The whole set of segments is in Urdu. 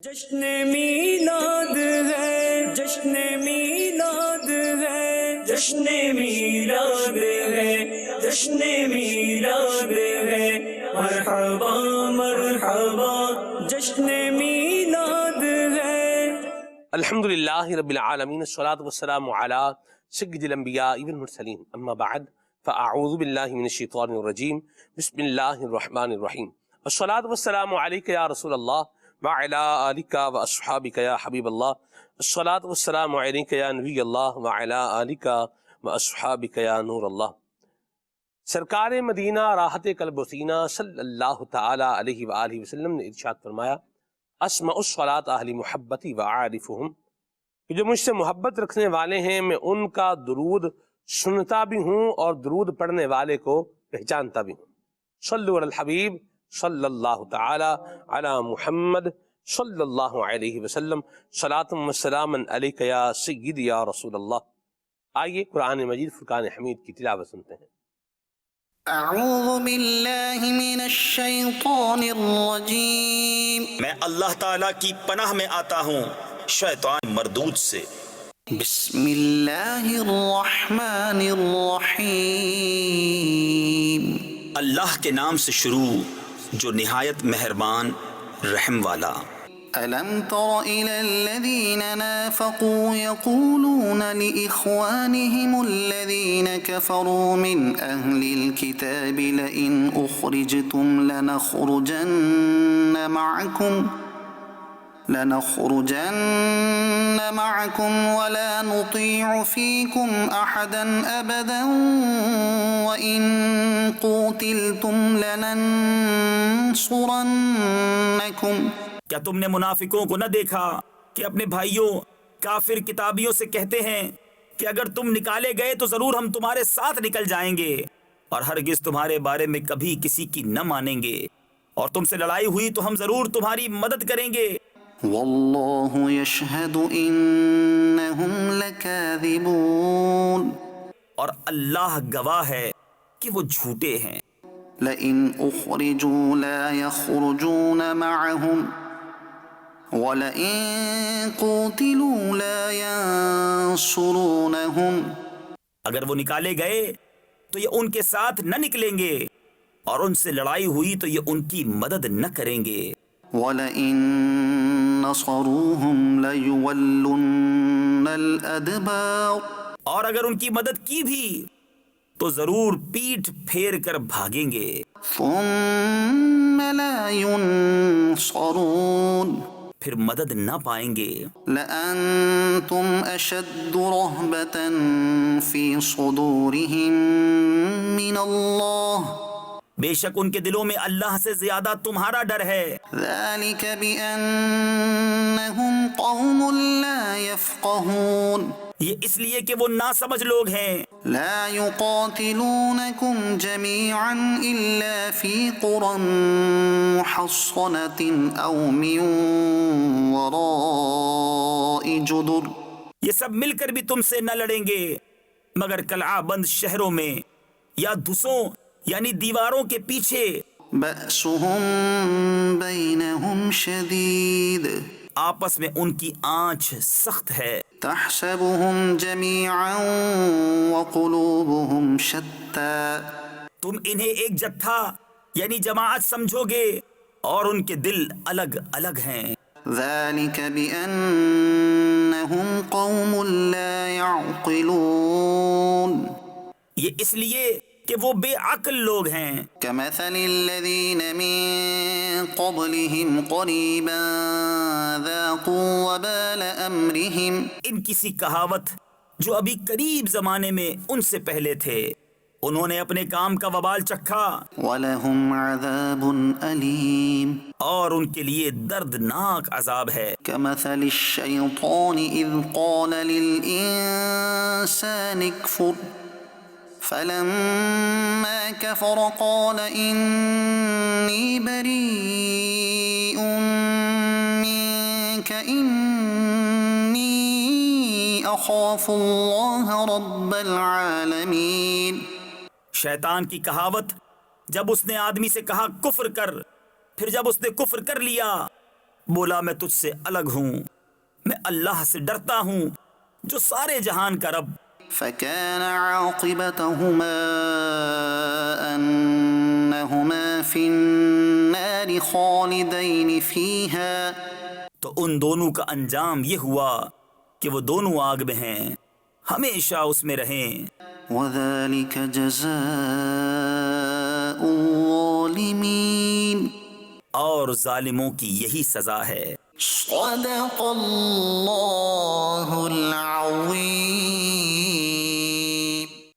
جشن میلاد ہے، جشن میلاد ہے، جشن میلاد ہے، جشن میلاد ہے، مرحبا مرحبا جشن میلاد ہے۔ الحمدللہ رب العالمین، الصلاۃ والسلام علی سید الانبیاء والمرسلین، اما بعد فاعوذ باللہ من الشیطان الرجیم، بسم اللہ الرحمن الرحیم۔ الصلاۃ والسلام علیک یا رسول اللہ وعلی آلک واصحابک یا حبیب اللہ، الصلاۃ والسلام علیک یا نبی اللہ وعلی آلک واصحابک یا نور اللہ۔ سرکار مدینہ راحت قلب و سینہ صلی اللہ تعالی علیہ وآلہ وسلم نے ارشاد فرمایا، اسمع الصلاۃ اہل محبتی وعارفہم، کہ جو مجھ سے محبت رکھنے والے ہیں میں ان کا درود سنتا بھی ہوں اور درود پڑھنے والے کو پہچانتا بھی ہوں۔ صلو علی الحبیب صلی اللہ تعالی علی محمد صلی اللہ علیہ وسلم، صلاۃ و سلام علیک یا سید یا رسول اللہ۔ آئیے قرآن مجید فرقان حمید کی تلاوت سنتے ہیں۔ اعوذ باللہ من الشیطان الرجیم، میں اللہ تعالیٰ کی پناہ میں آتا ہوں شیطان مردود سے۔ بسم اللہ الرحمن الرحیم، اللہ کے نام سے شروع جو نہایت مہربان رحم والا۔ ألم تر إلى الذين نافقوا يقولون لإخوانهم الذين كفروا من أهل الكتاب لئن أخرجتم لنخرجن معكم ولا نطيع فيكم أحدا أبدا وإن قوتلتم لننصرنكم۔ کیا تم نے منافقوں کو نہ دیکھا کہ اپنے بھائیوں کافر کتابیوں سے کہتے ہیں کہ اگر تم نکالے گئے تو ضرور ہم تمہارے ساتھ نکل جائیں گے اور ہرگز تمہارے بارے میں کبھی کسی کی نہ مانیں گے، اور تم سے لڑائی ہوئی تو ہم ضرور تمہاری مدد کریں گے۔ واللہ یشہد انہم لکاذبون، اور اللہ گواہ ہے کہ وہ جھوٹے ہیں۔ لئن اخرجوا لا يخرجون معهم وَلَئِن قُوتِلُوا لَا يَنصُرُونَهُمْ، اگر وہ نکالے گئے تو یہ ان کے ساتھ نہ نکلیں گے، اور ان سے لڑائی ہوئی تو یہ ان کی مدد نہ کریں گے۔ وَلَئِن نَصَرُوهُمْ لَيُوَلُّنَّ الْأَدْبَارَ، اور اگر ان کی مدد کی بھی تو ضرور پیٹھ پھیر کر بھاگیں گے۔ ثُمَّ لَا يُنصَرُونَ، پھر مدد نہ پائیں گے۔ لَأَنْتُمْ أَشَدُّ رَهْبَةً فِي صُدُورِهِمْ مِنَ اللَّهِ، بے شک ان کے دلوں میں اللہ سے زیادہ تمہارا ڈر ہے۔ ذَلِكَ بِأَنَّهُمْ قَوْمٌ لَا يَفْقَهُونَ، یہ اس لیے کہ وہ ناسمجھ لوگ ہیں۔ لا يقاتلونكم جميعا إلا في قرى محصنة أو من وراء جدر، یہ سب مل کر بھی تم سے نہ لڑیں گے مگر قلعہ بند شہروں میں یا دھسوں یعنی دیواروں کے پیچھے۔ بأسهم بينهم شديد، آپس میں ان کی آنچ سخت ہے۔ تحسبهم جميعا وقلوبهم شتى، تم انہیں ایک جتھا یعنی جماعت سمجھو گے اور ان کے دل الگ الگ ہیں۔ ذلك بأنهم قوم لا يعقلون، یہ اس لیے کہ وہ بے عقل لوگ ہیں۔ كمثل الذين من قبلهم قريبا ذاقوا وبال أمرهم، ان کسی کہاوت جو ابھی قریب زمانے میں ان سے پہلے تھے، انہوں نے اپنے کام کا وبال چکھا، ولهم عذاب أليم، اور ان کے لیے دردناک عذاب ہے۔ كمثل الشيطان إذ قال للإنسان اكفر فلما كفر قال إني بريء منك إني أخاف الله رب العالمين۔ شیطان کی کہاوت جب اس نے آدمی سے کہا کفر کر، پھر جب اس نے کفر کر لیا بولا میں تجھ سے الگ ہوں، میں اللہ سے ڈرتا ہوں جو سارے جہان کا رب۔ فكان عاقبتهما أنهما في النار خالدين فيها، تو ان دونوں کا انجام یہ ہوا کہ وہ دونوں آگ میں ہیں، ہمیشہ اس میں رہیں۔ وذلك جزاء الظالمين، اور ظالموں کی یہی سزا ہے۔ صدق اللہ العظیم۔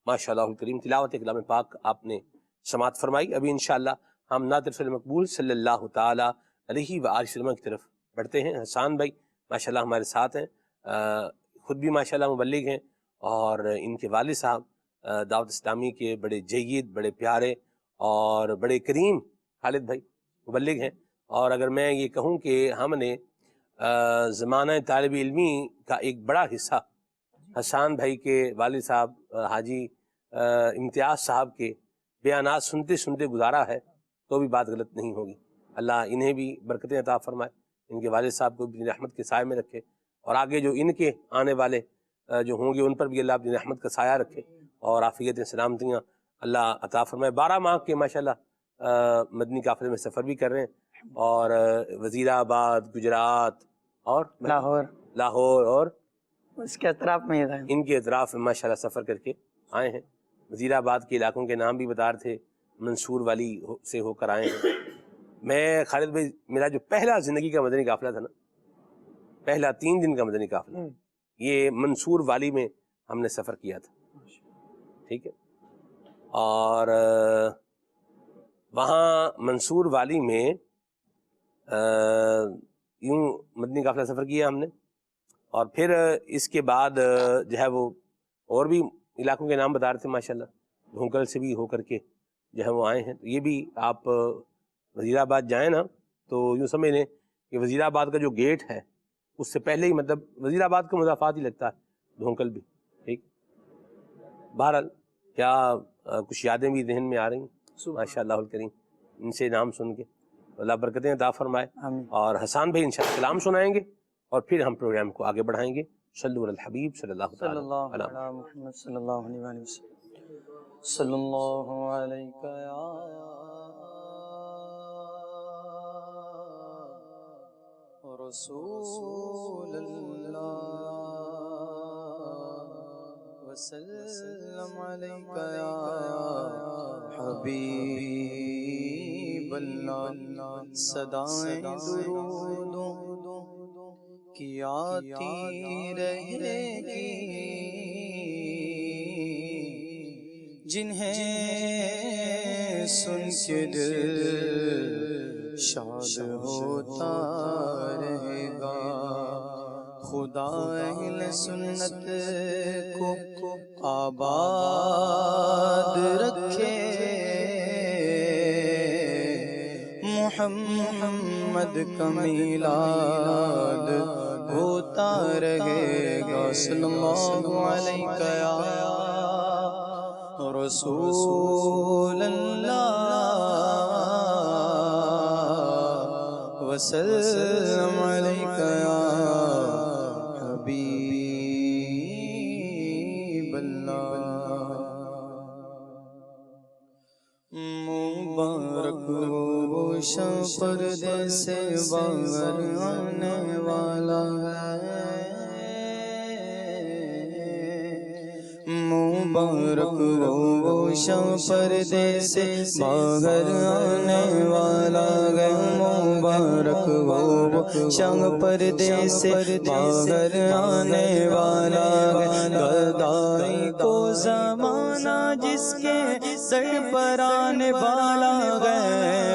ماشاء اللہ کریم، تلاوت کلام پاک آپ نے سماعت فرمائی۔ ابھی انشاءاللہ ہم نعت رسول مقبول صلی اللہ تعالی علیہ وآلہ وسلم کی طرف بڑھتے ہیں۔ حسان بھائی ماشاءاللہ ہمارے ساتھ ہیں، خود بھی ماشاءاللہ مبلغ ہیں، اور ان کے والد صاحب دعوت اسلامی کے بڑے جید، بڑے پیارے اور بڑے کریم خالد بھائی مبلغ ہیں۔ اور اگر میں یہ کہوں کہ ہم نے زمانہ طالب علمی کا ایک بڑا حصہ حسان بھائی کے والد صاحب حاجی امتیاز صاحب کے بیانات سنتے سنتے گزارا ہے تو بھی بات غلط نہیں ہوگی۔ اللہ انہیں بھی برکتیں عطا فرمائے، ان کے والد صاحب کو اپنی رحمت کے سائے میں رکھے، اور آگے جو ان کے آنے والے جو ہوں گے ان پر بھی اللہ اپنی رحمت کا سایہ رکھے اور عافیت سلامتیاں اللہ عطا فرمائے۔ 12 ماہ کے ماشاءاللہ مدنی قافلے میں سفر بھی کر رہے ہیں، اور وزیر آباد، گجرات اور لاہور اور اس کے اطراف میں ہی رہے۔ ان کے اطراف میں ماشاءاللہ سفر کر کے آئے ہیں۔ وزیر آباد کے علاقوں کے نام بھی بتا رہے تھے، منصور والی سے ہو کر آئے ہیں۔ میں خالد بھائی، میرا جو پہلا زندگی کا مدنی قافلہ تھا نا، پہلا 3 دن کا مدنی قافلہ، یہ منصور والی میں ہم نے سفر کیا تھا، ٹھیک ہے۔ اور وہاں منصور والی میں یوں مدنی قافلہ سفر کیا ہم نے، اور پھر اس کے بعد جو ہے وہ اور بھی علاقوں کے نام بتا رہے تھے ماشاءاللہ، دھونکل سے بھی ہو کر کے جو ہے وہ آئے ہیں۔ تو یہ بھی آپ وزیر آباد جائیں نا تو یوں سمجھ لیں کہ وزیر آباد کا جو گیٹ ہے اس سے پہلے ہی مطلب وزیر آباد کا مضافات ہی لگتا ہے دھونکل بھی، ٹھیک۔ بہرحال کیا کچھ یادیں بھی ذہن میں آ رہی ہیں ماشاءاللہ الکریم ان سے نام سن کے، اللہ برکتیں عطا فرمائے۔ اور حسان بھائی انشاءاللہ کلام سنائیں گے اور پھر ہم پروگرام کو آگے بڑھائیں گے۔ صلو علی الحبیب صلی اللہ صلی علیہ اللہ وسلم۔ علی محمد صلی اللہ علیہ وسلم۔ صلی اللہ علیہ یا رسول اللہ، وسلم علیک یا حبیب اللہ۔ صدائیں درود کی آتی رہے گی، جنہیں سن کے دل شاد ہوتا رہے گا۔ خدا اہل سنت کو آباد رکھے، محمد کا میلاد ہوتا رہے گا۔ صلی اللہ علیہ یا رسول اللہ، وسلم علیک یا حبیب اللہ۔ مبارک وہ شخص پردے سے باہر آنے والا ہے، مبارک وہ شخص پردے سے باہر آنے والا ہے، مبارک وہ شخص پردے سے باہر آنے والا ہے۔ گدائی کو زمانہ جس کے سر پر آنے والا ہے،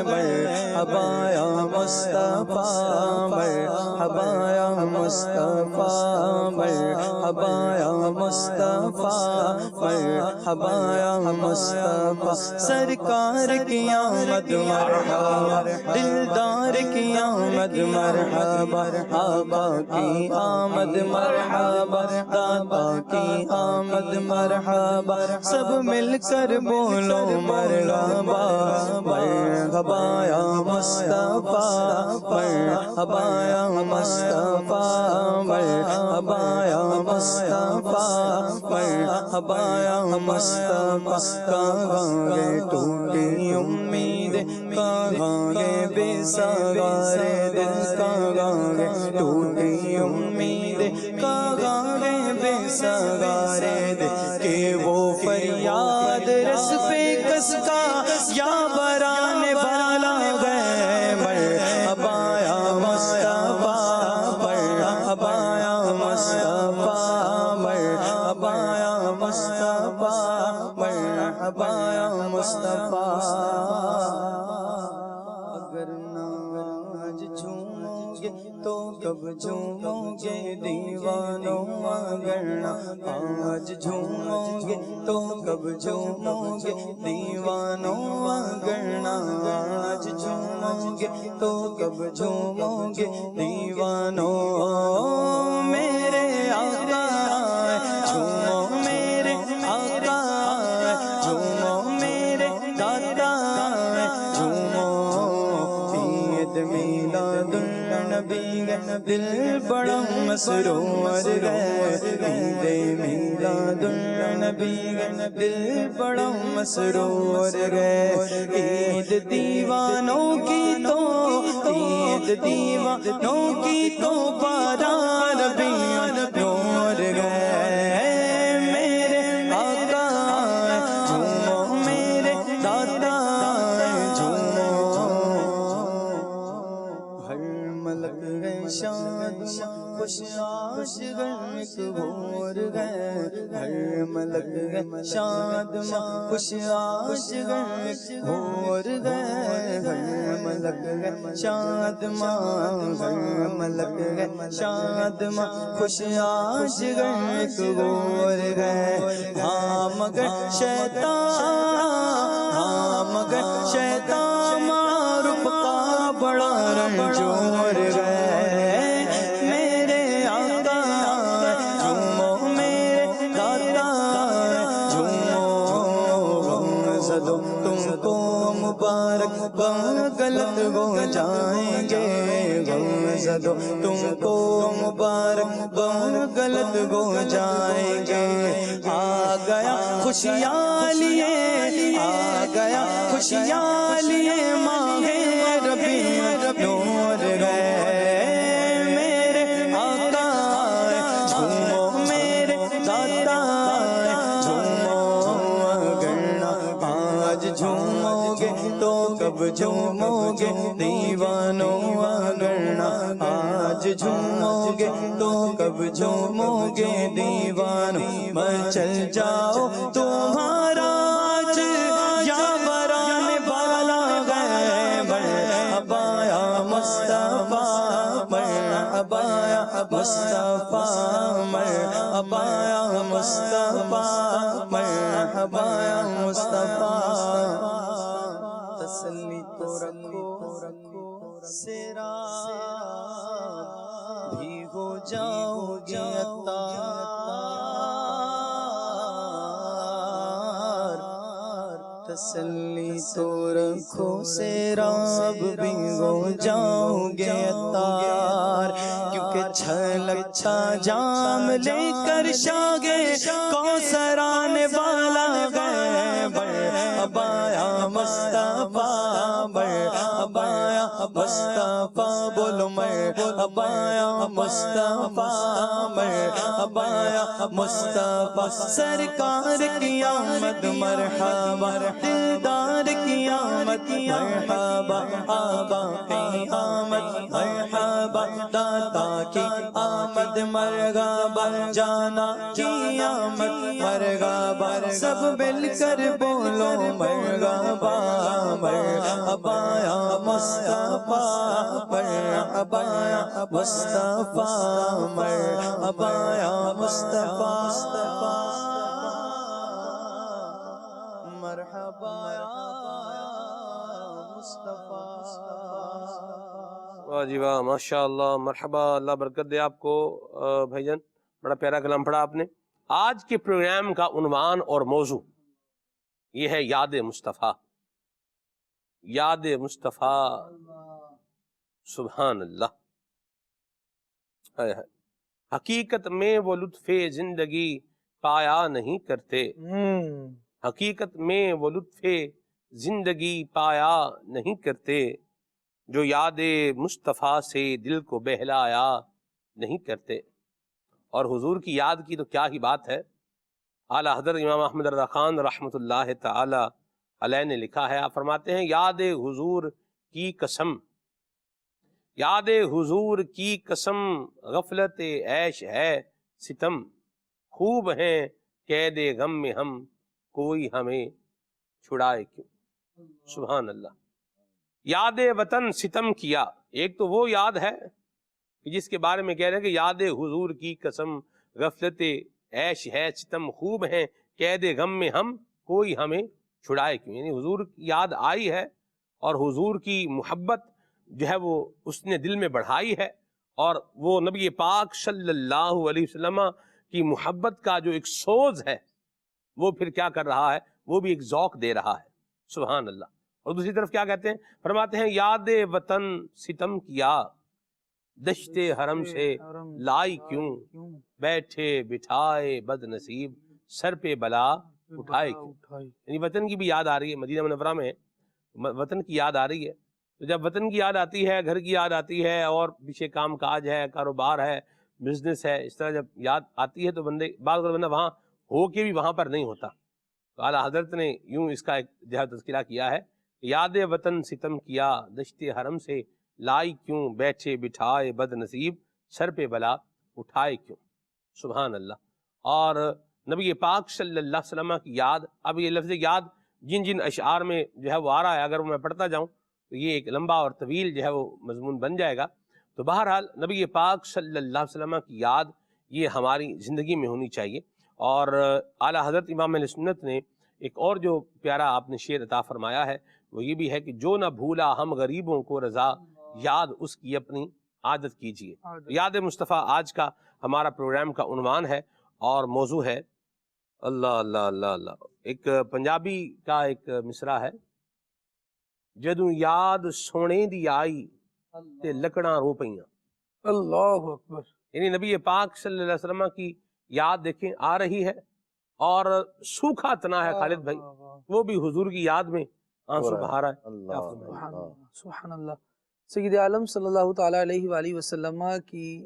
مرحبا یا مصطفیٰ، مرحبا یا مصطفیٰ مرحبا یا مصطفیٰ مرحبا یا مصطفیٰ سرکار کی آمد مرحبا دلدار کی آمد مرحبا آقا کی آمد مرحبا دادا کی آمد مرحبا سب مل کر بولو مرحبا مرحبا یا مصطفیٰ مرحبا یا مصطفیٰ مرحبا یا مصطفیٰ مرحبا یا مصطفیٰ کہاں گے ٹوٹی امید کہاں گے بے سہار دل کہاں گے ٹوٹی امید کہاں گے بے سہار دل کہ وہ فریاد رس پہ کس کا یا بران والا گئے مرحبا یا مصطفیٰ مرحبا یا مصطفیٰ مرحبا یا مصطفیٰ مرحبا یا مصطفیٰ اگر ناج جھومو گے تو کب جھومو گے دیوانوں اگر آج جھومو گے تو کب جھومو گے دیوانوں اگر آج جھومو گے تو کب جھومو گے دیوانوں میرے آقا جھومو میرے آقا جھومو میرے دادا جھومو عید میلاد النبی دل بڑا مسرور گئے عید میلاد النبی دل بڑا مسرور گئے عید دیوانوں کی تو عید دیوانوں کی تو باران بھی نور گئے میرے آقا جھومو میرے دادا جھومو ہر ملک گئے شاد خوش عاشق بھور گئے ہر ملک گئے شاد خوش عاشق بھور گئے ہر ملک گئے شاد ہر ملک گئے شاد خوش عاشق بھور گئے ہاں مگر شیطان معروف کا بڑا رنجور گئے میرے آقا جھومو میرے دادا جھومو غم زدو تم کو مبارک غلط ہو جائیں گے غم زدو تم کو مبارک غلط ہو جائیں گے آ گیا خوشیاں لیے آ گیا خوشیاں لیے ماہ ربیع نور گئے میرے آقا جھومو میرے دادا جھومو اگر آج جھومو گے تو کب جھومو گے دیوانوں اگر آج جھومو گے تو کب جھومو گے دیوانوں مچل جاؤ تمہارا آج یا بران والا گئے مرحبا یا مصطفیٰ مرحبا یا مصطفیٰ مرحبا یا مصطفیٰ مرحبا یا مصطفیٰ تسلی تو رکھو سیرا بھی ہو جاؤ گے عطار تسلی تو رکھو سیراب بھی ہو جاؤ گے عطار کیونکہ چھلک چھا جام لے کر شاگے کوثر آنے والا گئے مرحبا یا مصطفیٰ مرحبا یا مصطفیٰ بولو مرحبا یا مصطفیٰ مرحبا یا مصطفیٰ سرکار کی آمد مرحبا دلدار کی آمد مرحبا آبا کی آمد مرحبا دادا کی آمد مرحبا جانا کی آمد مرحبا سب مل کر بولو مرحبا مرحبا یا مصطفیٰ مرحبا یا مصطفیٰ مرحبا یا مصطفیٰ مرحبا یا مصطفیٰ. واہ جی واہ، ماشاء اللہ، مرحبا، اللہ برکت دے آپ کو بھائی جان، بڑا پیارا کلام پڑھا آپ نے. آج کے پروگرام کا عنوان اور موضوع یہ ہے یاد مصطفیٰ. یاد مصطفیٰ، سبحان اللہ. حقیقت میں وہ لطف زندگی پایا نہیں کرتے، حقیقت میں وہ لطف زندگی پایا نہیں کرتے، جو یاد مصطفیٰ سے دل کو بہلایا نہیں کرتے. اور حضور کی یاد کی تو کیا ہی بات ہے. اعلیٰ حضرت امام احمد رضا خان رحمۃ اللہ تعالی علیہ نے لکھا ہے، آپ فرماتے ہیں یاد حضور کی قسم، یاد حضور کی قسم، غفلت عیش ہے ستم، خوب ہیں قید غم میں ہم، کوئی ہمیں چھڑائے کیوں. سبحان اللہ. یاد وطن ستم کیا، ایک تو وہ یاد ہے کہ جس کے بارے میں کہہ رہے ہیں کہ یاد حضور کی قسم، غفلت عیش ہے ستم، خوب ہیں قید غم میں ہم، کوئی ہمیں چھڑائے کیوں. یعنی حضور کی یاد آئی ہے اور حضور کی محبت جو ہے وہ اس نے دل میں بڑھائی ہے، اور وہ نبی پاک صلی اللہ علیہ وسلم کی محبت کا جو ایک سوز ہے وہ پھر کیا کر رہا ہے، وہ بھی ایک ذوق دے رہا ہے. سبحان اللہ. اور دوسری طرف کیا کہتے ہیں، فرماتے ہیں یاد وطن ستم کیا، دشت حرم سے لائی کیوں، بیٹھے بٹھائے بد نصیب، سر پہ بلا اٹھائے کیوں. یعنی وطن کی بھی یاد آ رہی ہے، مدینہ منورہ میں وطن کی یاد آ رہی ہے. تو جب وطن کی یاد آتی ہے، گھر کی یاد آتی ہے، اور پیچھے کام کاج ہے، کاروبار ہے، بزنس ہے، اس طرح جب یاد آتی ہے تو بعض بندہ وہاں ہو کے بھی وہاں پر نہیں ہوتا. تو اعلیٰ حضرت نے یوں اس کا ایک جو ہے تذکرہ کیا ہے، یاد وطن ستم کیا، دشت حرم سے لائی کیوں، بیٹھے بٹھائے بد نصیب، سر پہ بلا اٹھائے کیوں. سبحان اللہ. اور نبی پاک صلی اللہ علیہ وسلم کی یاد، اب یہ لفظ یاد جن جن اشعار میں جو ہے وہ آ رہا ہے، اگر وہ میں پڑھتا جاؤں تو یہ ایک لمبا اور طویل جو ہے وہ مضمون بن جائے گا. تو بہرحال نبی پاک صلی اللہ علیہ وسلم کی یاد یہ ہماری زندگی میں ہونی چاہیے. اور اعلیٰ حضرت امام اہل سنت نے ایک اور جو پیارا آپ نے شعر عطا فرمایا ہے وہ یہ بھی ہے کہ جو نہ بھولا ہم غریبوں کو رضا، یاد اس کی اپنی عادت کیجیے. یاد مصطفیٰ آج کا ہمارا پروگرام کا عنوان ہے اور موضوع ہے. اللہ اللہ اللہ اللہ. ایک پنجابی کا ایک مصرع ہے، جدوں یاد سونے دی آئی تے لکڑاں رو پئیاں. اللہ اکبر. یعنی نبی پاک صلی اللہ علیہ وسلم کی یاد دیکھیں آ رہی ہے، اور سوکھا تنا ہے خالد بھائی، وہ بھی حضور کی یاد میں آنسو بہا رہا ہے. سبحان اللہ. سید عالم صلی اللہ تعالیٰ علیہ وآلہ وسلم کی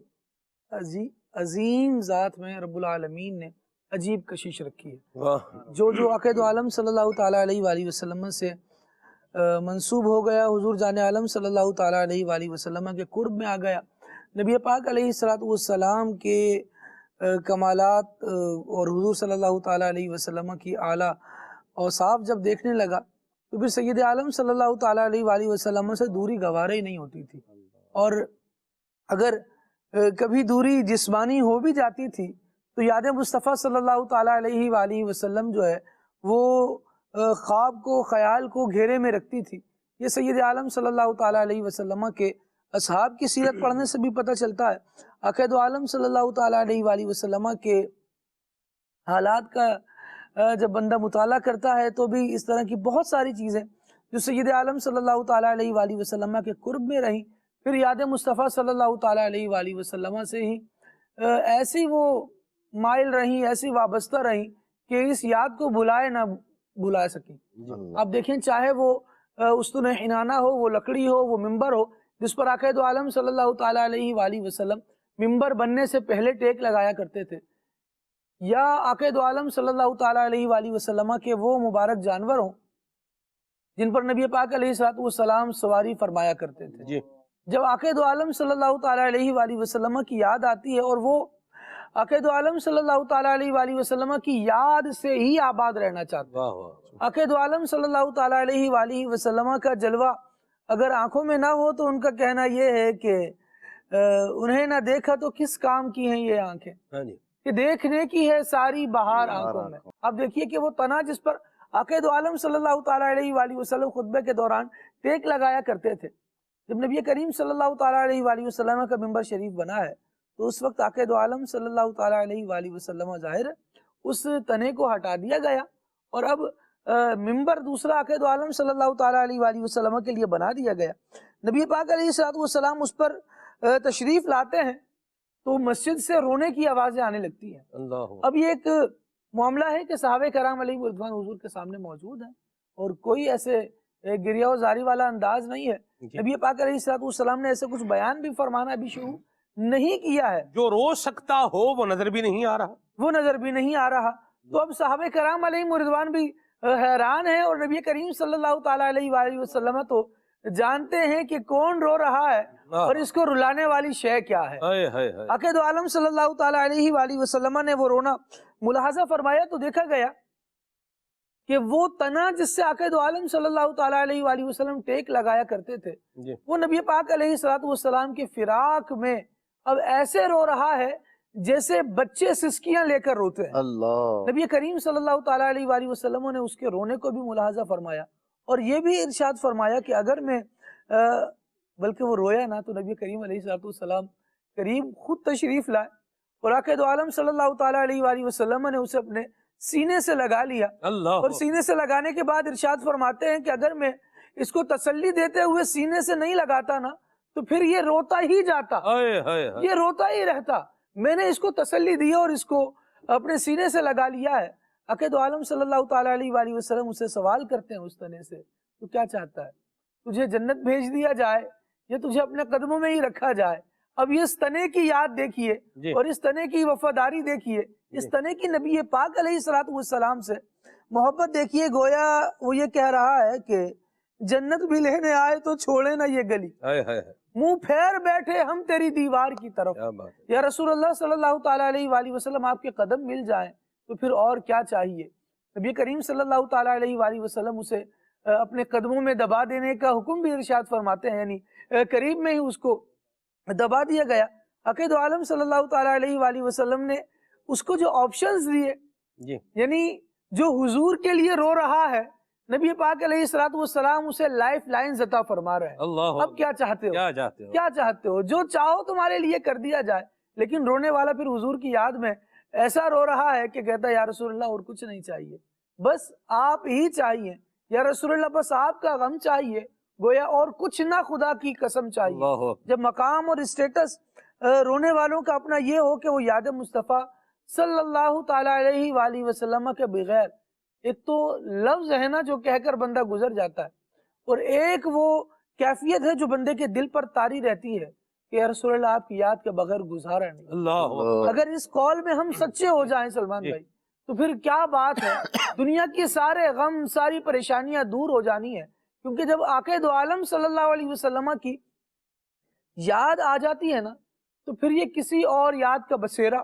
عظیم ذات میں رب العالمین نے عجیب کشش رکھی ہے. جو عقید عالم صلی اللہ تعالیٰ علیہ وآلہ وسلم سے منسوب ہو گیا، حضور جان عالم صلی اللہ تعالیٰ علیہ وآلہ وسلم کے قرب میں آ گیا. نبی پاک علیہ السلام کے کمالات اور حضور صلی اللہ تعالیٰ علیہ وسلم کی اعلیٰ اوصاف جب دیکھنے لگا تو پھر سید عالم صلی اللہ تعالیٰ علیہ وآلہ وسلم سے دوری گوارا ہی نہیں ہوتی تھی. اور اگر کبھی دوری جسمانی ہو بھی جاتی تھی تو یاد مصطفیٰ صلی اللہ تعالیٰ علیہ وآلہ وسلم جو ہے وہ خواب کو، خیال کو گھیرے میں رکھتی تھی. یہ سید عالم صلی اللہ تعالیٰ علیہ وسلم کے اصحاب کی سیرت پڑھنے سے بھی پتہ چلتا ہے. عقید عالم صلی اللہ تعالیٰ علیہ وآلہ وسلم کے حالات کا جب بندہ مطالعہ کرتا ہے تو بھی اس طرح کی بہت ساری چیزیں جو سید عالم صلی اللہ تعالیٰ علیہ وآلہ وسلم کے قرب میں رہیں، پھر یاد مصطفیٰ صلی اللہ تعالیٰ علیہ وآلہ وسلم سے ہی ایسی وہ مائل رہیں، ایسی وابستہ رہیں کہ اس یاد کو بلائے نہ بلا سکیں. آپ دیکھیں، چاہے وہ استون حنانہ ہو، وہ لکڑی ہو، وہ ممبر ہو جس پر عقید عالم صلی اللہ تعالیٰ علیہ وآلہ وسلم ممبر بننے سے پہلے ٹیک لگایا کرتے تھے، یا عقید عالم صلی اللہ تعالیٰ علیہ وآلہ وسلم کے وہ مبارک جانور ہوں جن پر نبی پاک علیہ السلام سواری فرمایا کرتے تھے. جب عقید عالم صلی اللہ تعالیٰ علیہ وآلہ وسلم کی یاد آتی ہے اور وہ عقید عالم صلی اللہ تعالیٰ علیہ وآلہ وسلم کی یاد سے ہی آباد رہنا چاہتے ہیں، عقید عالم صلی اللہ تعالیٰ علیہ وآلہ وسلم کا جلوہ اگر آنکھوں میں نہ ہو تو ان کا کہنا یہ ہے کہ انہیں نہ دیکھا تو کس کام کی ہیں یہ آنکھیں، کہ دیکھنے کی ہے ساری بہار آنکھوں میں۔ اب دیکھیے کہ وہ تنا جس پر آقا دو عالم صلی اللہ تعالیٰ علیہ وآلہ وسلم خطبے کے دوران ٹیک لگایا کرتے تھے، جب نبی کریم صلی اللہ تعالیٰ علیہ وآلہ وسلم کا ممبر شریف بنا ہے تو اس وقت آقا دو عالم صلی اللہ تعالیٰ علیہ وآلہ وسلم ظاہر اس تنے کو ہٹا دیا گیا، اور اب ممبر دوسرا آقا دو عالم صلی اللہ تعالیٰ علیہ وآلہ وسلم کے لیے بنا دیا گیا۔ نبی پاک علیہ السلام اس پر تشریف لاتے ہیں تو مسجد سے رونے کی آوازیں آنے لگتی ہیں۔ اب یہ ایک معاملہ ہے کہ صحابہ کرام علیہ رضوان حضور کے سامنے موجود ہیں اور کوئی ایسے گریہ و زاری والا انداز نہیں ہے۔ نبی پاک علیہ السلام نے ایسے کچھ بیان بھی فرمانا بھی شروع نہیں کیا ہے، جو رو سکتا ہو وہ نظر بھی نہیں آ رہا، وہ نظر بھی نہیں آ رہا۔ تو اب صحابہ کرام علیہ رضوان بھی حیران ہیں، اور نبی کریم صلی اللہ تعالیٰ علیہ وآلہ وسلم تو جانتے ہیں کہ کون رو رہا ہے اور اس کو رلانے والی شے کیا ہے۔ آقا دو عالم صلی اللہ تعالیٰ علیہ وآلہ وسلم نے وہ رونا ملاحظہ فرمایا تو دیکھا گیا کہ وہ تنا جس سے آقا دو عالم صلی اللہ تعالیٰ علیہ وآلہ وسلم ٹیک لگایا کرتے تھے وہ نبی پاک علیہ السلام کے فراق میں اب ایسے رو رہا ہے جیسے بچے سسکیاں لے کر روتے ہیں۔ نبی کریم صلی اللہ تعالیٰ علیہ وآلہ وسلم نے اس کے رونے کو بھی ملاحظہ فرمایا اور یہ بھی ارشاد فرمایا کہ اگر میں بلکہ وہ رویا نا تو نبی کریم علیہ السلام قریب خود تشریف لائے اور آقا دو عالم صلی اللہ تعالیٰ علیہ وآلہ وسلم نے اسے اپنے سینے سے لگا لیا، اور سینے سے لگانے کے بعد ارشاد فرماتے ہیں کہ اگر میں اس کو تسلی دیتے ہوئے سینے سے نہیں لگاتا نا تو پھر یہ روتا ہی جاتا، یہ روتا ہی رہتا۔ میں نے اس کو تسلی دی اور اس کو اپنے سینے سے لگا لیا ہے۔ آقا دو عالم صلی اللہ تعالیٰ علیہ وآلہ وسلم اسے سوال کرتے ہیں اس تنے سے، تو کیا چاہتا ہے؟ تجھے جنت بھیج دیا جائے یا تجھے اپنے قدموں میں ہی رکھا جائے؟ اب یہ اس تنے کی یاد دیکھیے اور اس تنے کی وفاداری دیکھیے، اس تنے کی نبی پاک علیہ السلام سے محبت دیکھیے۔ گویا وہ یہ کہہ رہا ہے کہ جنت بھی لینے آئے تو چھوڑے نہ یہ گلی، منہ پھیر بیٹھے ہم تیری دیوار کی طرف۔ یا رسول اللہ صلی اللہ تعالیٰ علیہ وآلہ وسلم آپ کے قدم مل جائیں تو پھر اور کیا چاہیے؟ نبی کریم صلی اللہ تعالیٰ علیہ وآلہ وسلم اسے اپنے قدموں میں دبا دینے کا حکم بھی ارشاد فرماتے ہیں، یعنی قریب میں ہی اس کو دبا دیا گیا۔ آقا دو عالم صلی اللہ تعالیٰ علیہ وآلہ وسلم نے اس کو جو آپشنز دیے، یعنی جو حضور کے لیے رو رہا ہے، نبی پاک علیہ السلام اسے لائف لائنز عطا فرما رہے ہیں۔ اب کیا چاہتے ہو؟ کیا چاہتے ہو؟ جو چاہو تمہارے لیے کر دیا جائے۔ لیکن رونے والا پھر حضور کی یاد میں ایسا رو رہا ہے کہ کہتا ہے یا رسول اللہ اور کچھ نہیں چاہیے، بس آپ ہی چاہیے، یا رسول اللہ بس آپ کا غم چاہیے، گویا اور کچھ نہ خدا کی قسم چاہیے۔ جب مقام اور اسٹیٹس رونے والوں کا اپنا یہ ہو کہ وہ یاد مصطفیٰ صلی اللہ تعالیٰ علیہ وآلہ وسلم کے بغیر ایک تو لفظ ہے نا جو کہہ کر بندہ گزر جاتا ہے، اور ایک وہ کیفیت ہے جو بندے کے دل پر طاری رہتی ہے کہ یا رسول اللہ آپ کی یاد کے بغیر گزارا نہیں۔ اگر اس قول میں ہم سچے ہو جائیں سلمان بھائی تو پھر کیا بات ہے، دنیا کی سارے غم ساری پریشانیاں دور ہو جانی ہے، کیونکہ جب آقا دو عالم صلی اللہ علیہ وسلم کی یاد آ جاتی ہے نا تو پھر یہ کسی اور یاد کا بسیرا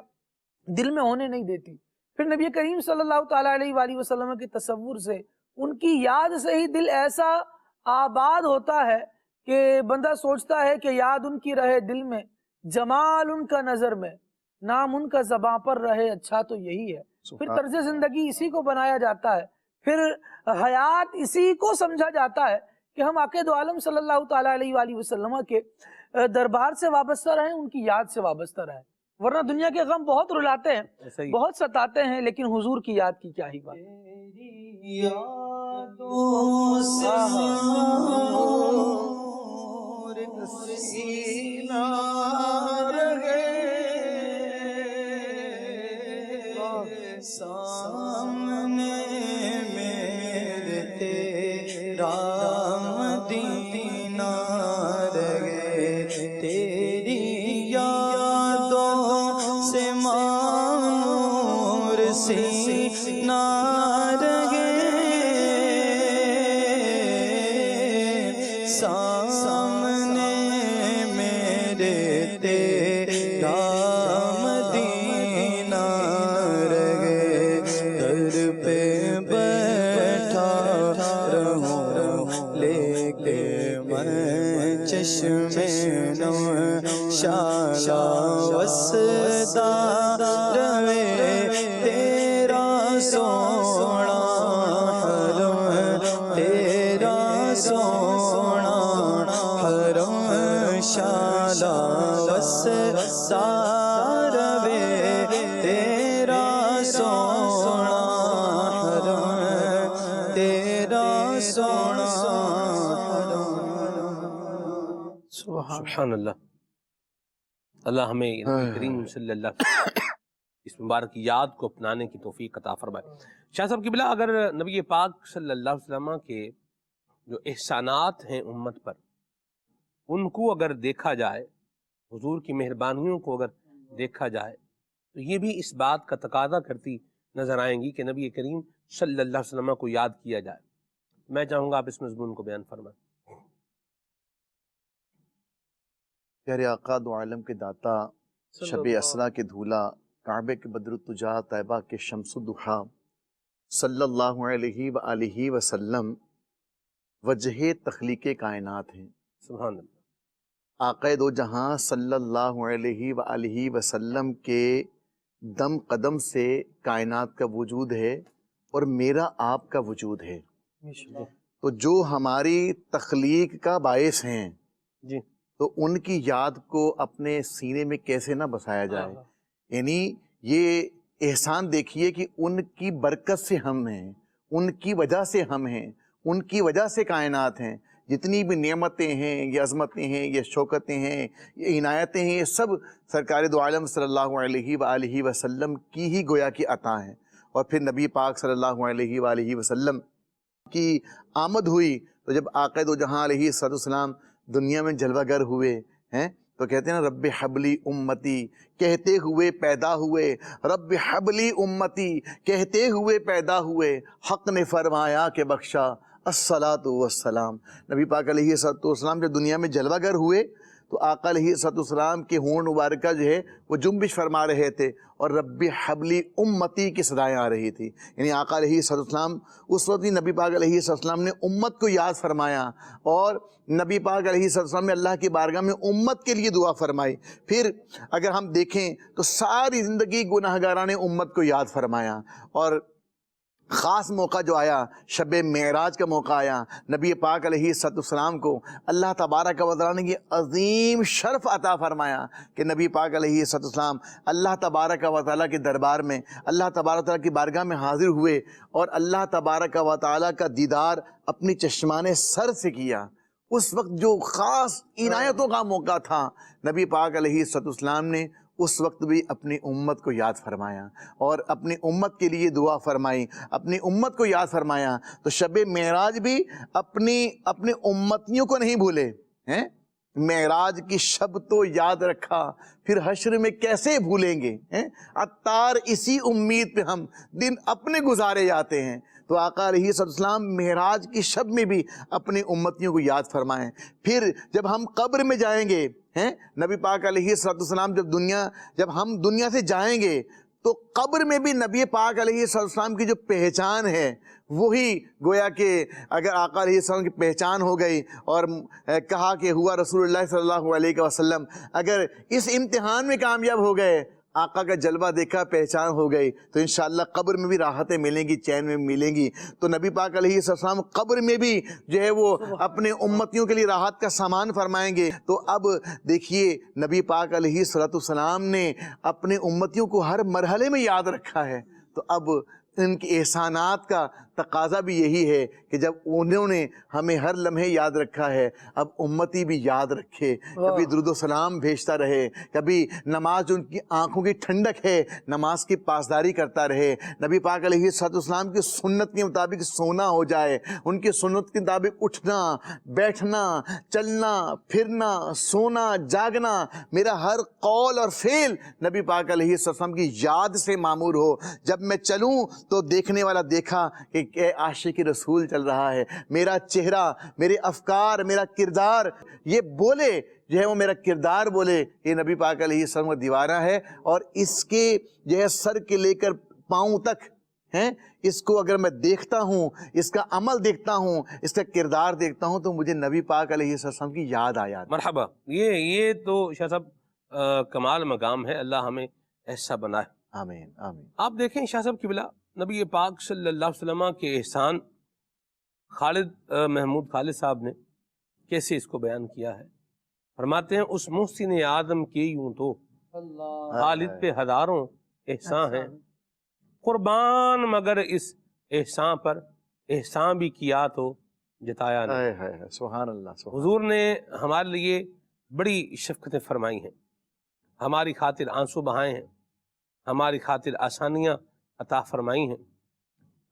دل میں ہونے نہیں دیتی۔ پھر نبی کریم صلی اللہ تعالیٰ علیہ وآلہ وسلم کے تصور سے، ان کی یاد سے ہی دل ایسا آباد ہوتا ہے کہ بندہ سوچتا ہے کہ یاد ان کی رہے دل میں، جمال ان کا نظر میں، نام ان کا زباں پر رہے، اچھا تو یہی ہے۔ پھر طرز زندگی اسی کو بنایا جاتا ہے، پھر حیات اسی کو سمجھا جاتا ہے کہ ہم آقا دو عالم صلی اللہ تعالیٰ علیہ وآلہ وسلم کے دربار سے وابستہ رہیں، ان کی یاد سے وابستہ رہیں، ورنہ دنیا کے غم بہت رلاتے ہیں، بہت ستاتے ہیں، لیکن حضور کی یاد کی کیا ہی بات۔ سامنے میرے تیرا مدینہ رہے، تیری یادوں سے مانور سینہ رہے، سامنے میرے تیرا مدینہ رہے، در پہ بیٹھا رہوں لے کے میں وسدا رہے تیرا سونا حرم، تیرا سونا حرم شالا وسدا رہے تیرا سونا حرم، تیرا سونا سبحان اللہ. اللہ ہمیں نبی کریم صلی اللہ علیہ وسلم اس مبارک یاد کو اپنانے کی توفیق عطا فرمائے. شاہ صاحب قبلہ، اگر نبی پاک صلی اللہ علیہ وسلم کے جو احسانات ہیں امت پر، ان کو اگر دیکھا جائے، حضور کی مہربانیوں کو اگر دیکھا جائے، تو یہ بھی اس بات کا تقاضا کرتی نظر آئیں گی کہ نبی کریم صلی اللہ علیہ وسلم کو یاد کیا جائے. میں چاہوں گا آپ اس مضمون کو بیان فرمائیں. پیارے آقا دو عالم کے داتا، شب اسرا کے دھولا، کعبے کے بدر التجا، طیبہ کے شمس الضحیٰ، صلی اللہ علیہ وآلہ وسلم وجہ تخلیق کائنات ہیں. سبحان اللہ. آقا دو جہاں صلی اللہ علیہ وآلہ وسلم کے دم قدم سے کائنات کا وجود ہے اور میرا آپ کا وجود ہے. تو جو ہماری تخلیق کا باعث ہیں جی، تو ان کی یاد کو اپنے سینے میں کیسے نہ بسایا جائے. یعنی یہ احسان دیکھیے کہ ان کی برکت سے ہم ہیں، ان کی وجہ سے ہم ہیں، ان کی وجہ سے کائنات ہیں. جتنی بھی نعمتیں ہیں، یہ عظمتیں ہیں، یہ شوکتیں ہیں، یہ عنایتیں ہیں، یہ سب سرکار دو عالم صلی اللہ علیہ وآلہ وسلم کی ہی گویا کی عطا ہیں. اور پھر نبی پاک صلی اللہ علیہ وآلہ وسلم کی آمد ہوئی تو جب آقا دو جہاں علیہ السلام دنیا میں جلوہ گر ہوئے ہیں تو کہتے ہیں نا رب حبلی امتی، کہتے ہوئے پیدا ہوئے. رب حبلی امتی کہتے ہوئے پیدا ہوئے. حق نے فرمایا کہ بخشا الصلاۃ والسلام. نبی پاک علیہ السلام جب دنیا میں جلوہ گر ہوئے تو آقا علیہ السلام کے ہونٹ مبارکہ جو ہے وہ جنبش فرما رہے تھے اور رب حبلی امتی کی صدائیں آ رہی تھی. یعنی آقا علیہ السلام اس وقت ہی نبی پاک علیہ السلام نے امت کو یاد فرمایا اور نبی پاک علیہ السلام نے اللہ کی بارگاہ میں امت کے لیے دعا فرمائی. پھر اگر ہم دیکھیں تو ساری زندگی گناہگاران امت کو یاد فرمایا. اور خاص موقع جو آیا، شب معراج کا موقع آیا، نبی پاک علیہ السلام کو اللہ تبارک و تعالیٰ نے یہ عظیم شرف عطا فرمایا کہ نبی پاک علیہ السلام اللہ تبارک و تعالیٰ کے دربار میں، اللہ تبارک و تعالیٰ کی بارگاہ میں حاضر ہوئے اور اللہ تبارک و تعالیٰ کا دیدار اپنی چشمان سر سے کیا. اس وقت جو خاص عنایتوں کا موقع تھا، نبی پاک علیہ السلام نے اس وقت بھی اپنی امت کو یاد فرمایا اور اپنی امت کے لیے دعا فرمائی، اپنی امت کو یاد فرمایا. تو شب معراج بھی اپنے امتیوں کو نہیں بھولے ہیں. معراج کی شب تو یاد رکھا، پھر حشر میں کیسے بھولیں گے. عطار اسی امید پہ ہم دن اپنے گزارے جاتے ہیں. تو آقا علیہ السلام معراج کی شب میں بھی اپنی امتیوں کو یاد فرمائیں. پھر جب ہم قبر میں جائیں گے، نبی پاک علیہ السلام جب ہم دنیا سے جائیں گے تو قبر میں بھی نبی پاک علیہ السلام کی جو پہچان ہے وہی گویا کہ اگر آقا علیہ السلام کی پہچان ہو گئی اور کہا کہ ہوا رسول اللہ صلی اللہ علیہ وسلم، اگر اس امتحان میں کامیاب ہو گئے، آقا کا جلوہ دیکھا، پہچان ہو گئی، تو انشاءاللہ قبر میں بھی راحتیں ملیں گی، چین میں ملیں گی. تو نبی پاک علیہ السلام قبر میں بھی جو ہے وہ اپنے امتیوں کے لیے راحت کا سامان فرمائیں گے. تو اب دیکھیے نبی پاک علیہ السلام نے اپنے امتیوں کو ہر مرحلے میں یاد رکھا ہے. تو اب ان کے احسانات کا تقاضا بھی یہی ہے کہ جب انہوں نے ہمیں ہر لمحے یاد رکھا ہے، اب امتی بھی یاد رکھے، کبھی درود و سلام بھیجتا رہے، کبھی نماز جو ان کی آنکھوں کی ٹھنڈک ہے نماز کی پاسداری کرتا رہے. نبی پاک علیہ السلام کی سنت کے مطابق سونا ہو جائے، ان کی سنت کے مطابق اٹھنا، بیٹھنا، چلنا، پھرنا، سونا، جاگنا، میرا ہر قول اور فعل نبی پاک علیہ السلام کی یاد سے معمور ہو. جب میں چلوں تو دیکھنے والا دیکھا کہ عاشق رسول چل رہا ہے، میرا چہرہ، میرے افکار، میرا کردار یہ بولے، جو ہے وہ میرا کردار بولے یہ نبی پاک علیہ السلام کا دیوانہ ہے. اور اس کے جو ہے سر کے لے کر پاؤں تک ہیں، اس کو اگر میں دیکھتا ہوں، اس کا عمل دیکھتا ہوں، اس کا کردار دیکھتا ہوں تو مجھے نبی پاک علیہ السلام کی یاد آ جاتی ہے. مرحبا. یہ تو شاہ صاحب کمال مقام ہے، اللہ ہمیں ایسا بنائے۔ آمین آمین۔ آپ دیکھیں شاہ صاحب قبلہ، نبی پاک صلی اللہ علیہ وسلم کے احسان خالد محمود خالد صاحب نے کیسے اس کو بیان کیا ہے؟ فرماتے ہیں اس محسن آدم کی یوں تو خالد پہ ہزاروں احسان ہیں، قربان مگر اس احسان پر احسان بھی کیا تو جتایا نہیں۔ سبحان اللہ سبحان حضور نے ہمارے لیے بڑی شفقتیں فرمائی ہیں، ہماری خاطر آنسو بہائے ہیں، ہماری خاطر آسانیاں عطا فرمائی ہیں۔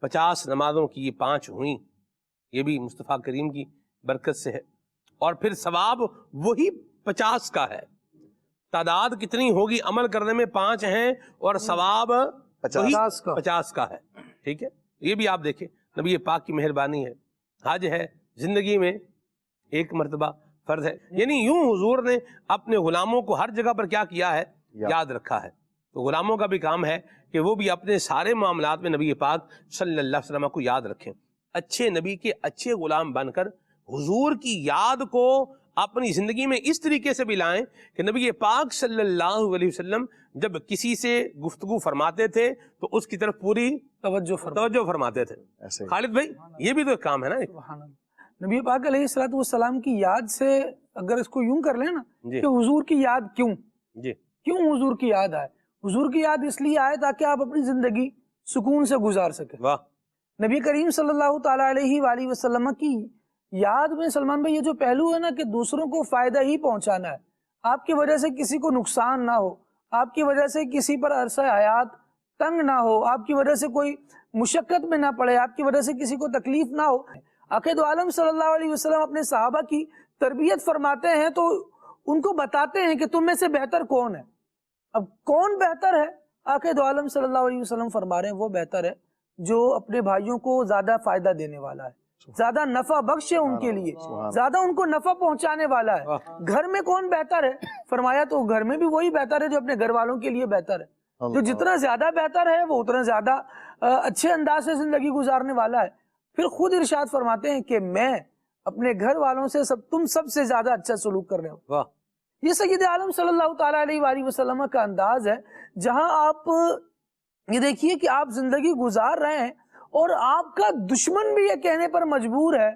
50 نمازوں کی یہ 5 ہوئیں، یہ بھی مصطفیٰ کریم کی برکت سے ہے، اور پھر ثواب وہی 50 کا ہے۔ تعداد کتنی ہوگی عمل کرنے میں 5 ہیں، اور ثواب وہی 50 کا ہے۔ ٹھیک ہے، یہ بھی آپ دیکھیں نبی پاک کی مہربانی ہے۔ حج ہے زندگی میں ایک مرتبہ فرض ہے، یعنی یوں حضور نے اپنے غلاموں کو ہر جگہ پر کیا کیا ہے؟ یاد رکھا ہے۔ تو غلاموں کا بھی کام ہے کہ وہ بھی اپنے سارے معاملات میں نبی پاک صلی اللہ علیہ وسلم کو یاد رکھیں، اچھے نبی کے اچھے غلام بن کر حضور کی یاد کو اپنی زندگی میں اس طریقے سے بھی لائیں کہ نبی پاک صلی اللہ علیہ وسلم جب کسی سے گفتگو فرماتے تھے تو اس کی طرف پوری توجہ فرماتے تھے۔ ایسے خالد بھائی یہ بھی تو ایک کام ہے نا۔ سبحان اللہ۔ نبی پاک علیہ الصلوۃ والسلام کی یاد سے اگر اس کو یوں کر لیں نا جی کہ حضور کی یاد کیوں جی کیوں حضور کی یاد آئے؟ حضور کی یاد اس لیے آئے تاکہ آپ اپنی زندگی سکون سے گزار سکیں۔ واہ، نبی کریم صلی اللہ تعالیٰ علیہ وآلہ وسلم کی یاد میں سلمان بھائی یہ جو پہلو ہے نا کہ دوسروں کو فائدہ ہی پہنچانا ہے، آپ کی وجہ سے کسی کو نقصان نہ ہو، آپ کی وجہ سے کسی پر عرصہ حیات تنگ نہ ہو، آپ کی وجہ سے کوئی مشقت میں نہ پڑے، آپ کی وجہ سے کسی کو تکلیف نہ ہو۔ عقید عالم صلی اللہ علیہ وسلم اپنے صحابہ کی تربیت فرماتے ہیں تو ان کو بتاتے ہیں کہ تم میں سے بہتر کون ہے۔ اب کون بہتر ہے؟ عقید عالم صلی اللہ علیہ وسلم فرما رہے ہیں وہ بہتر ہے جو اپنے بھائیوں کو زیادہ فائدہ دینے والا ہے، زیادہ نفع بخش ہے ان کے لیے، زیادہ ان کو نفع پہنچانے والا ہے۔ گھر میں کون بہتر ہے؟ فرمایا تو گھر میں بھی وہی بہتر ہے جو اپنے گھر والوں کے لیے بہتر ہے۔ جو جتنا زیادہ بہتر ہے وہ اتنا زیادہ اچھے انداز سے زندگی گزارنے والا ہے۔ پھر خود ارشاد فرماتے ہیں کہ میں اپنے گھر والوں سے تم سب سے زیادہ اچھا سلوک کر رہے ہو۔ یہ سید عالم صلی اللہ تعالیٰ علیہ وآلہ وسلم کا انداز ہے، جہاں آپ یہ دیکھیے کہ آپ زندگی گزار رہے ہیں اور آپ کا دشمن بھی یہ کہنے پر مجبور ہے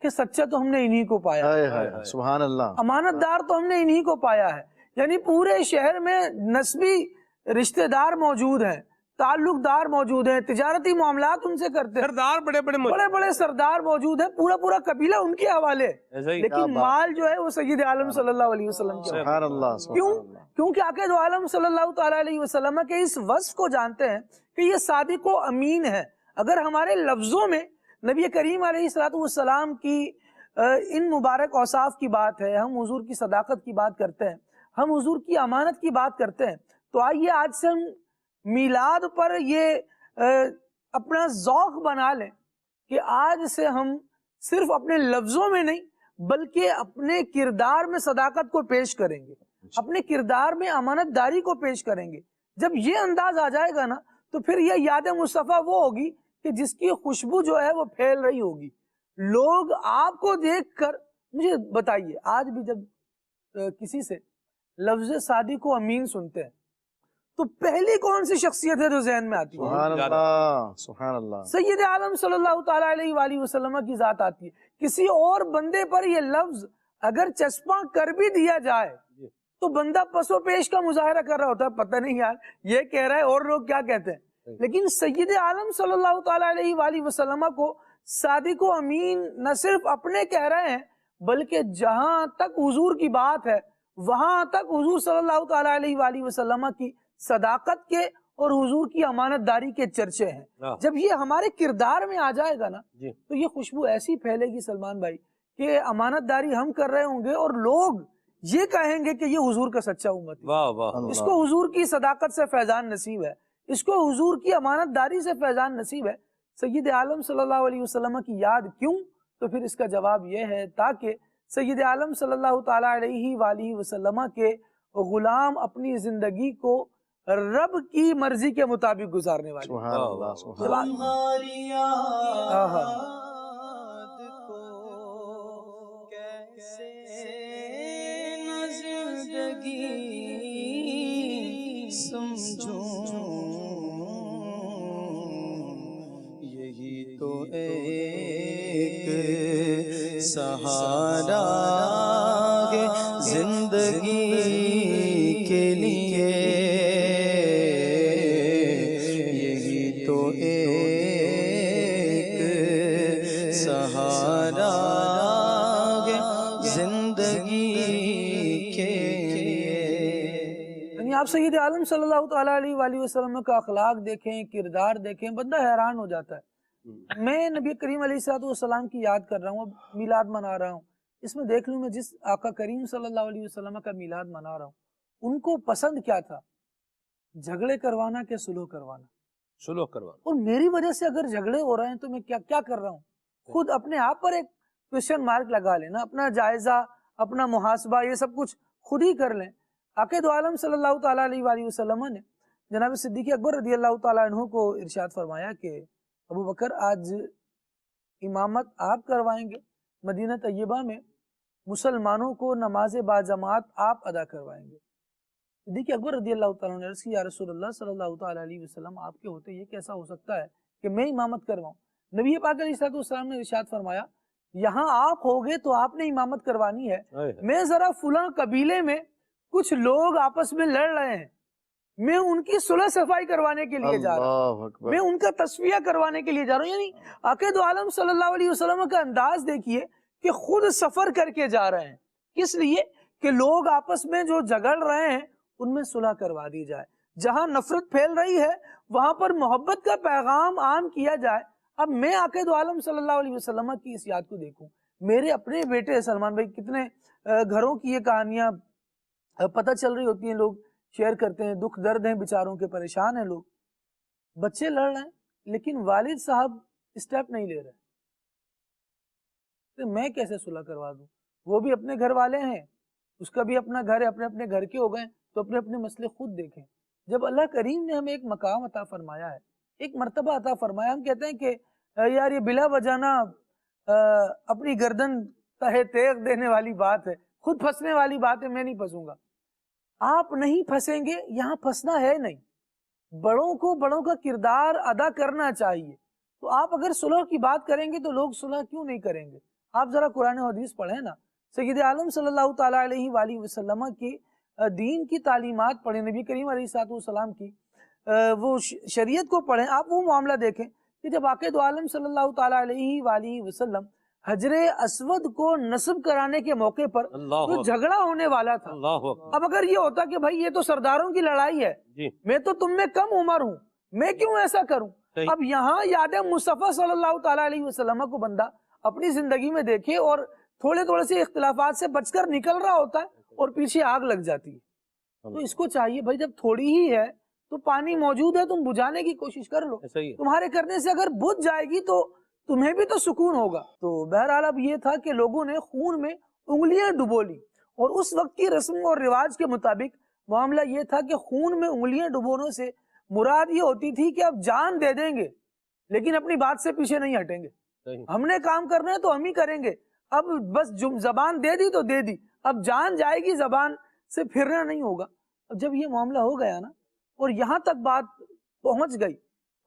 کہ سچا تو ہم نے انہی کو پایا ہے، سبحان اللہ، امانت دار تو ہم نے انہی کو پایا ہے۔ یعنی پورے شہر میں نسبی رشتہ دار موجود ہیں، تعلق دار موجود ہیں، تجارتی معاملات ان سے کرتے ہیں، سردار بڑے بڑے سردار موجود ہیں، پورا قبیلہ ان کے حوالے، لیکن مال جو ہے وہ سید عالم صلی اللہ علیہ وسلم کے سبحان اللہ، کیوں؟ کیونکہ عقید عالم صلی اللہ تعالیٰ علیہ وسلم کے اس وصف کو جانتے ہیں کہ یہ صادق و امین ہے۔ اگر ہمارے لفظوں میں نبی کریم علیہ الصلوۃ والسلام کی ان مبارک اوصاف کی بات ہے، ہم حضور کی صداقت کی بات کرتے ہیں، ہم حضور کی امانت کی بات کرتے ہیں، تو آئیے آج سے ہم میلاد پر یہ اپنا ذوق بنا لیں کہ آج سے ہم صرف اپنے لفظوں میں نہیں بلکہ اپنے کردار میں صداقت کو پیش کریں گے، اپنے کردار میں امانت داری کو پیش کریں گے۔ جب یہ انداز آ جائے گا نا تو پھر یہ یاد مصطفیٰ وہ ہوگی کہ جس کی خوشبو جو ہے وہ پھیل رہی ہوگی۔ لوگ آپ کو دیکھ کر، مجھے بتائیے آج بھی جب کسی سے لفظ صادق و امین سنتے ہیں تو پہلی کون سی شخصیت ہے جو ذہن میں آتی ہے؟ سبحان اللہ، سبحان اللہ، سید عالم صلی اللہ تعالیٰ علیہ وآلہ وسلم کی ذات آتی ہے۔ کسی اور بندے پر یہ لفظ اگر چسپاں کر بھی دیا جائے تو بندہ پس و پیش کا مظاہرہ کر رہا ہوتا ہے، پتہ نہیں یار یہ کہہ رہا ہے اور لوگ کیا کہتے ہیں، لیکن سید عالم صلی اللہ تعالیٰ علیہ وآلہ وسلم کو صادق و امین نہ صرف اپنے کہہ رہے ہیں بلکہ جہاں تک حضور کی بات ہے وہاں تک حضور صلی اللہ تعالیٰ علیہ وآلہ وسلم کی صداقت کے اور حضور کی امانت داری کے چرچے ہیں۔ جب یہ ہمارے کردار میں آ جائے گا نا تو یہ خوشبو ایسی پھیلے گی سلمان بھائی کہ امانت داری ہم کر رہے ہوں گے اور لوگ یہ کہیں گے کہ یہ حضور کا سچا امت ہے، اس کو حضور کی صداقت سے فیضان نصیب ہے، اس کو حضور کی امانت داری سے فیضان نصیب ہے۔ سید عالم صلی اللہ علیہ وسلم کی یاد کیوں؟ تو پھر اس کا جواب یہ ہے تاکہ سید عالم صلی اللہ تعالیٰ علیہ وآلہ وسلم کے غلام اپنی زندگی کو رب کی مرضی کے مطابق گزارنے والے۔ سبحان اللہ، سبحان اللہ، تمہاری یاد کو کیسے نہ زندگی سمجھوں یہی تو ایک سہارا ہے زندگی کے لیے، یہی تو ایک سہارا ہے زندگی کے لیے۔ یعنی آپ سید عالم صلی اللہ تعالیٰ علیہ وآلہ وسلم کا اخلاق دیکھیں، کردار دیکھیں، بندہ حیران ہو جاتا ہے۔ میں نبی کریم علیہ السلام کی یاد کر رہا ہوں، اب میلاد منا رہا ہوں، اس میں دیکھ لوں میں جس آقا کریم صلی اللہ علیہ وسلم کا میلاد منا رہا ہوں، ان کو پسند کیا تھا؟ جھگڑے کروانا کہ سلوح کروانا؟ سلوح کروانا۔ اور میری وجہ سے اگر جھگڑے ہو رہے ہیں تو میں کیا کر رہا ہوں؟ خود اپنے آپ پر ایک کوشچن مارک لگا لینا، اپنا جائزہ، اپنا محاسبہ، یہ سب کچھ خود ہی کر لیں۔ عقید عالم صلی اللہ تعالیٰ علیہ وآلہ وسلم نے جناب صدیق اکبر رضی اللہ تعالیٰ عنہ کو ارشاد فرمایا کہ ابو بکر آج امامت آپ کروائیں گے، مدینہ طیبہ میں مسلمانوں کو نماز باجماعت آپ ادا کروائیں گے۔ صدیق اکبر رضی اللہ تعالیٰ نے عرض کی یا رسول اللہ صلی اللہ تعالیٰ علیہ وسلم، آپ کے ہوتے یہ کیسا ہو سکتا ہے کہ میں امامت کرواؤں؟ نبی پاک علیہ السلام نے ارشاد فرمایا یہاں آپ ہوگے تو آپ نے امامت کروانی ہے، میں ذرا فلاں قبیلے میں کچھ لوگ آپس میں لڑ رہے ہیں، میں ان کی صلح صفائی کروانے کے لیے جا رہا ہوں، میں ان کا تصفیہ کروانے کے لیے جا رہا ہوں۔ یعنی عقید عالم صلی اللہ علیہ وسلم کا انداز دیکھیے کہ خود سفر کر کے جا رہے ہیں، کس لیے کہ لوگ آپس میں جو جھگڑ رہے ہیں ان میں صلح کروا دی جائے، جہاں نفرت پھیل رہی ہے وہاں پر محبت کا پیغام عام کیا جائے۔ اب میں عقید عالم صلی اللہ علیہ وسلم کی اس یاد کو دیکھوں، میرے اپنے بیٹے سلمان بھائی، کتنے گھروں کی یہ کہانیاں پتہ چل رہی ہوتی ہیں، لوگ شیئر کرتے ہیں، دکھ درد ہیں بیچاروں کے، پریشان ہیں لوگ، بچے لڑ رہے ہیں لیکن والد صاحب اسٹیپ نہیں لے رہے، تو میں کیسے صلح کروا دوں؟ وہ بھی اپنے گھر والے ہیں، اس کا بھی اپنا گھر ہے، اپنے اپنے گھر کے ہو گئے تو اپنے اپنے مسئلے خود دیکھیں۔ جب اللہ کریم نے ہمیں ایک مقام عطا فرمایا ہے، ایک مرتبہ عطا فرمایا، ہم کہتے ہیں کہ یار یہ بلا وجہ نہ اپنی گردن تہے تیغ دینے والی بات ہے، خود پھنسنے والی بات ہے، میں نہیں پھنسوں گا۔ آپ نہیں پھنسیں گے، یہاں پھنسنا ہے نہیں، بڑوں کو بڑوں کا کردار ادا کرنا چاہیے۔ تو آپ اگر صلح کی بات کریں گے تو لوگ صلح کیوں نہیں کریں گے؟ آپ ذرا قرآن و حدیث پڑھیں نا، سید عالم صلی اللہ تعالیٰ علیہ وآلہ وسلم کی دین کی تعلیمات پڑھیں، نبی کریم علیہ السلام کی وہ شریعت کو پڑھیں، آپ وہ معاملہ دیکھیں کہ جب عقید عالم صلی اللہ تعالیٰ علیہ وآلہ وسلم حجر اسود کو نصب کرانے کے موقع پر تو جھگڑا ہونے والا تھا۔ اب اگر یہ ہوتا کہ بھائی یہ تو سرداروں کی لڑائی ہے، میں تو تم میں کم عمر ہوں، میں کیوں ایسا کروں؟ اب یہاں یاد مصطفیٰ صلی اللہ تعالیٰ علیہ وسلم کو بندہ اپنی زندگی میں دیکھے اور تھوڑے تھوڑے سے اختلافات سے بچ کر نکل رہا ہوتا ہے اور پیچھے آگ لگ جاتی ہے۔ تو اس کو چاہیے بھائی جب تھوڑی ہی ہے تو پانی موجود ہے، تم بجھانے کی کوشش کر لو، تمہارے کرنے سے اگر بجھ جائے گی تو تمہیں بھی تو سکون ہوگا۔ تو بہرحال اب یہ تھا کہ لوگوں نے خون میں انگلیاں ڈبو لی، اور اس وقت کی رسم اور رواج کے مطابق معاملہ یہ تھا کہ خون میں انگلیاں ڈبونے سے مراد یہ ہوتی تھی کہ اب جان دے دیں گے لیکن اپنی بات سے پیچھے نہیں ہٹیں گے، ہم نے کام کرنا ہے تو ہم ہی کریں گے، اب بس زبان دے دی تو دے دی، اب جان جائے گی، زبان سے پھرنا نہیں ہوگا۔ اب جب یہ معاملہ ہو گیا نا اور یہاں تک بات پہنچ گئی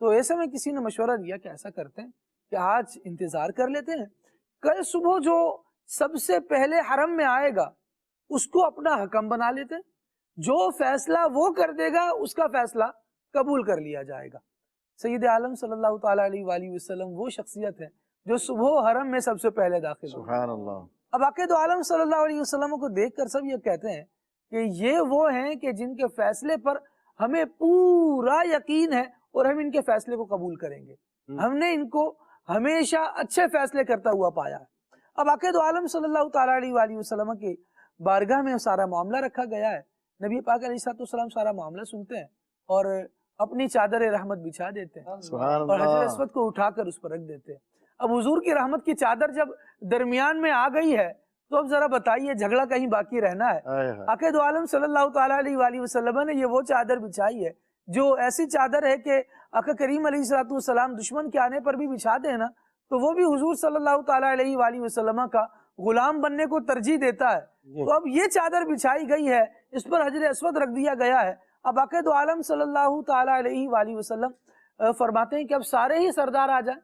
تو ایسے میں کسی نے مشورہ دیا کہ ایسا کرتے ہیں کہ آج انتظار کر لیتے ہیں، کل صبح جو سب سے پہلے حرم میں آئے گا اس کو اپنا حکم بنا لیتے ہیں، جو فیصلہ وہ کر دے گا اس کا فیصلہ قبول کر لیا جائے گا۔ سید عالم صلی اللہ تعالیٰ علیہ وآلہ وسلم وہ شخصیت ہے جو صبح حرم میں سب سے پہلے داخل ہو۔ سبحان اللہ۔ اب عقید عالم صلی اللہ علیہ وسلم کو دیکھ کر سب یہ کہتے ہیں کہ یہ وہ ہیں کہ جن کے فیصلے پر ہمیں پورا یقین ہے اور ہم ان کے فیصلے کو قبول کریں گے، ہم نے ان کو ہمیشہ اچھے فیصلے کرتا ہوا پایا ہے۔ اب عقید عالم صلی اللہ تعالیٰ علیہ وآلہ وسلم کی بارگاہ میں سارا معاملہ رکھا گیا ہے، نبی پاک علیہ السلام سارا معاملہ سنتے ہیں اور اپنی چادر رحمت بچھا دیتے ہیں اور حجر اسود کو اٹھا کر اس پر رکھ دیتے ہیں۔ اب حضور کی رحمت کی چادر جب درمیان میں آ گئی ہے تو اب ذرا بتائیے جھگڑا کہیں باقی رہنا ہے؟ عقید عالم صلی اللہ تعالیٰ علیہ وآلہ وسلم نے یہ وہ چادر بچھائی ہے جو ایسی چادر ہے کہ آقا کریم علیہ السلام دشمن کے آنے پر بھی بچھا دے نا تو وہ بھی حضور صلی اللہ تعالیٰ علیہ وآلہ وسلم کا غلام بننے کو ترجیح دیتا ہے۔ تو اب یہ چادر بچھائی گئی ہے، اس پر حجر اسود رکھ دیا گیا ہے، اب عقائد عالم صلی اللہ تعالیٰ علیہ وآلہ وسلم فرماتے ہیں کہ اب سارے ہی سردار آ جائیں،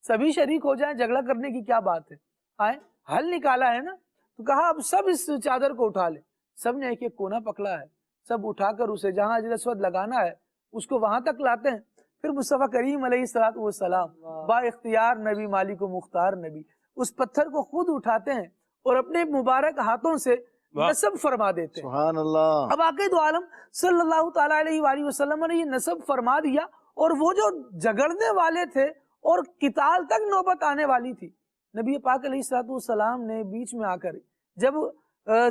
سبھی شریک ہو جائیں، جھگڑا کرنے کی کیا بات ہے، آئیں، حل نکالا ہے نا، تو کہا اب سب اس چادر کو اٹھا لیں، سب نے ایک ایک کونا پکڑا ہے، سب اٹھا کر اسے جہاں حجر اسود لگانا ہے اس کو وہاں تک لاتے ہیں، پھر مصطفیٰ کریم علیہ السلام با اختیار نبی مالک و مختار نبی اس پتھر کو خود اٹھاتے ہیں اور اپنے مبارک ہاتھوں سے نصب فرما دیتے ہیں۔ سبحان اللہ۔ اب عقائد عالم صلی اللہ تعالیٰ علیہ وآلہ وسلم نے یہ نصب فرما دیا، اور وہ جو جھگڑنے والے تھے اور قتال تک نوبت آنے والی تھی، نبی پاک علیہ السلام نے بیچ میں آ کر جب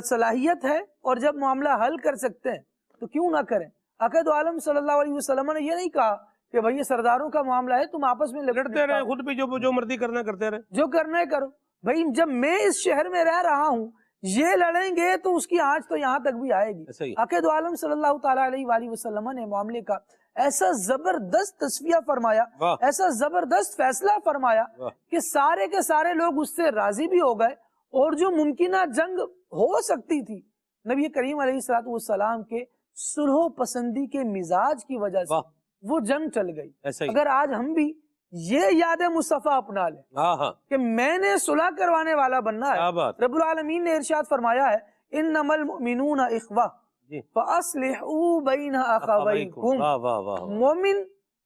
صلاحیت ہے اور جب معاملہ حل کر سکتے ہیں تو کیوں نہ کریں۔ عقائد عالم صلی اللہ علیہ وسلم نے یہ نہیں کہا کہ بھئی یہ سرداروں کا معاملہ ہے، تم آپس میں لڑتے رہے، خود بھی جو مرضی کرنا کرتے رہے، جو کرنا ہے کرو، بھئی جب میں اس شہر میں رہ رہا ہوں یہ لڑیں گے تو اس کی آنچ تو یہاں تک بھی آئے گی۔ عقائد عالم صلی اللہ تعالیٰ علیہ وآلہ وسلم نے معاملے کا ایسا زبردست تصفیہ فرمایا، ایسا زبردست فیصلہ فرمایا کہ سارے کے سارے لوگ اس سے راضی بھی ہو گئے، اور جو ممکنہ جنگ ہو سکتی تھی نبی کریم علیہ السلام کے صلح پسندی کے مزاج کی وجہ سے وہ جنگ چل گئی۔ اگر آج ہم بھی یہ یاد مصطفیٰ اپنا لیں کہ میں نے صلح کروانے والا بننا ہے، رب العالمین نے ارشاد فرمایا ہے انما المؤمنون اخوہ فاصلحوا بین اخویکم، مومن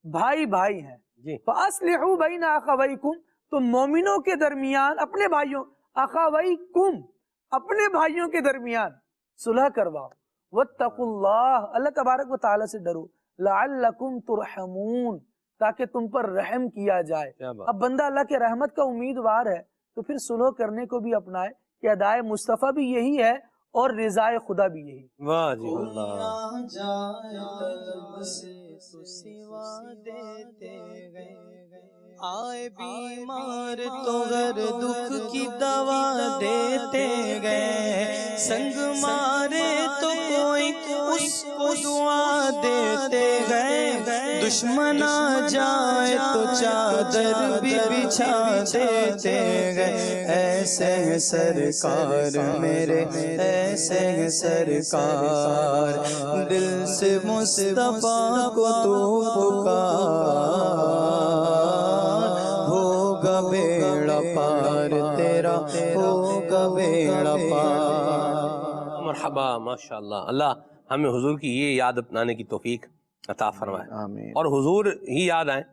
بھائی بھائی ہیں، فاصلحوا بین اخویکم، تو مومنوں کے درمیان اپنے بھائیوں، اخویکم اپنے بھائیوں کے درمیان صلح کرواؤ، واتقوا اللہ، اللہ تبارک و تعالی سے ڈرو، لعلکم ترحمون، تاکہ تم پر رحم کیا جائے۔ اب بندہ اللہ کے رحمت کا امیدوار ہے تو پھر صلح کرنے کو بھی اپنائے کہ ادائے مصطفیٰ بھی یہی ہے اور رضائے خدا بھی یہی۔ واہ جی اللہ۔ جائے طلب سے تو سوا دیتے گئے، آئے بیمار تو غیر دکھ کی دوا دیتے گئے، سنگ مارے تو کوئی اس کو دعا دیتے گئے، دشمن آ جائے تو چادر بھی بچھا دیتے گئے، ایسے ہیں سرکار میرے، ایسے ہیں سرکار، دل سے مصطفیٰ کو تو پکار، ہوگا بیڑا پار تیرا، ہوگا بیڑا پار۔ مرحبا، ماشاءاللہ، اللہ ہمیں حضور کی یہ یاد اپنانے کی توفیق عطا فرمائے، آمین۔ اور حضور ہی یاد آئیں،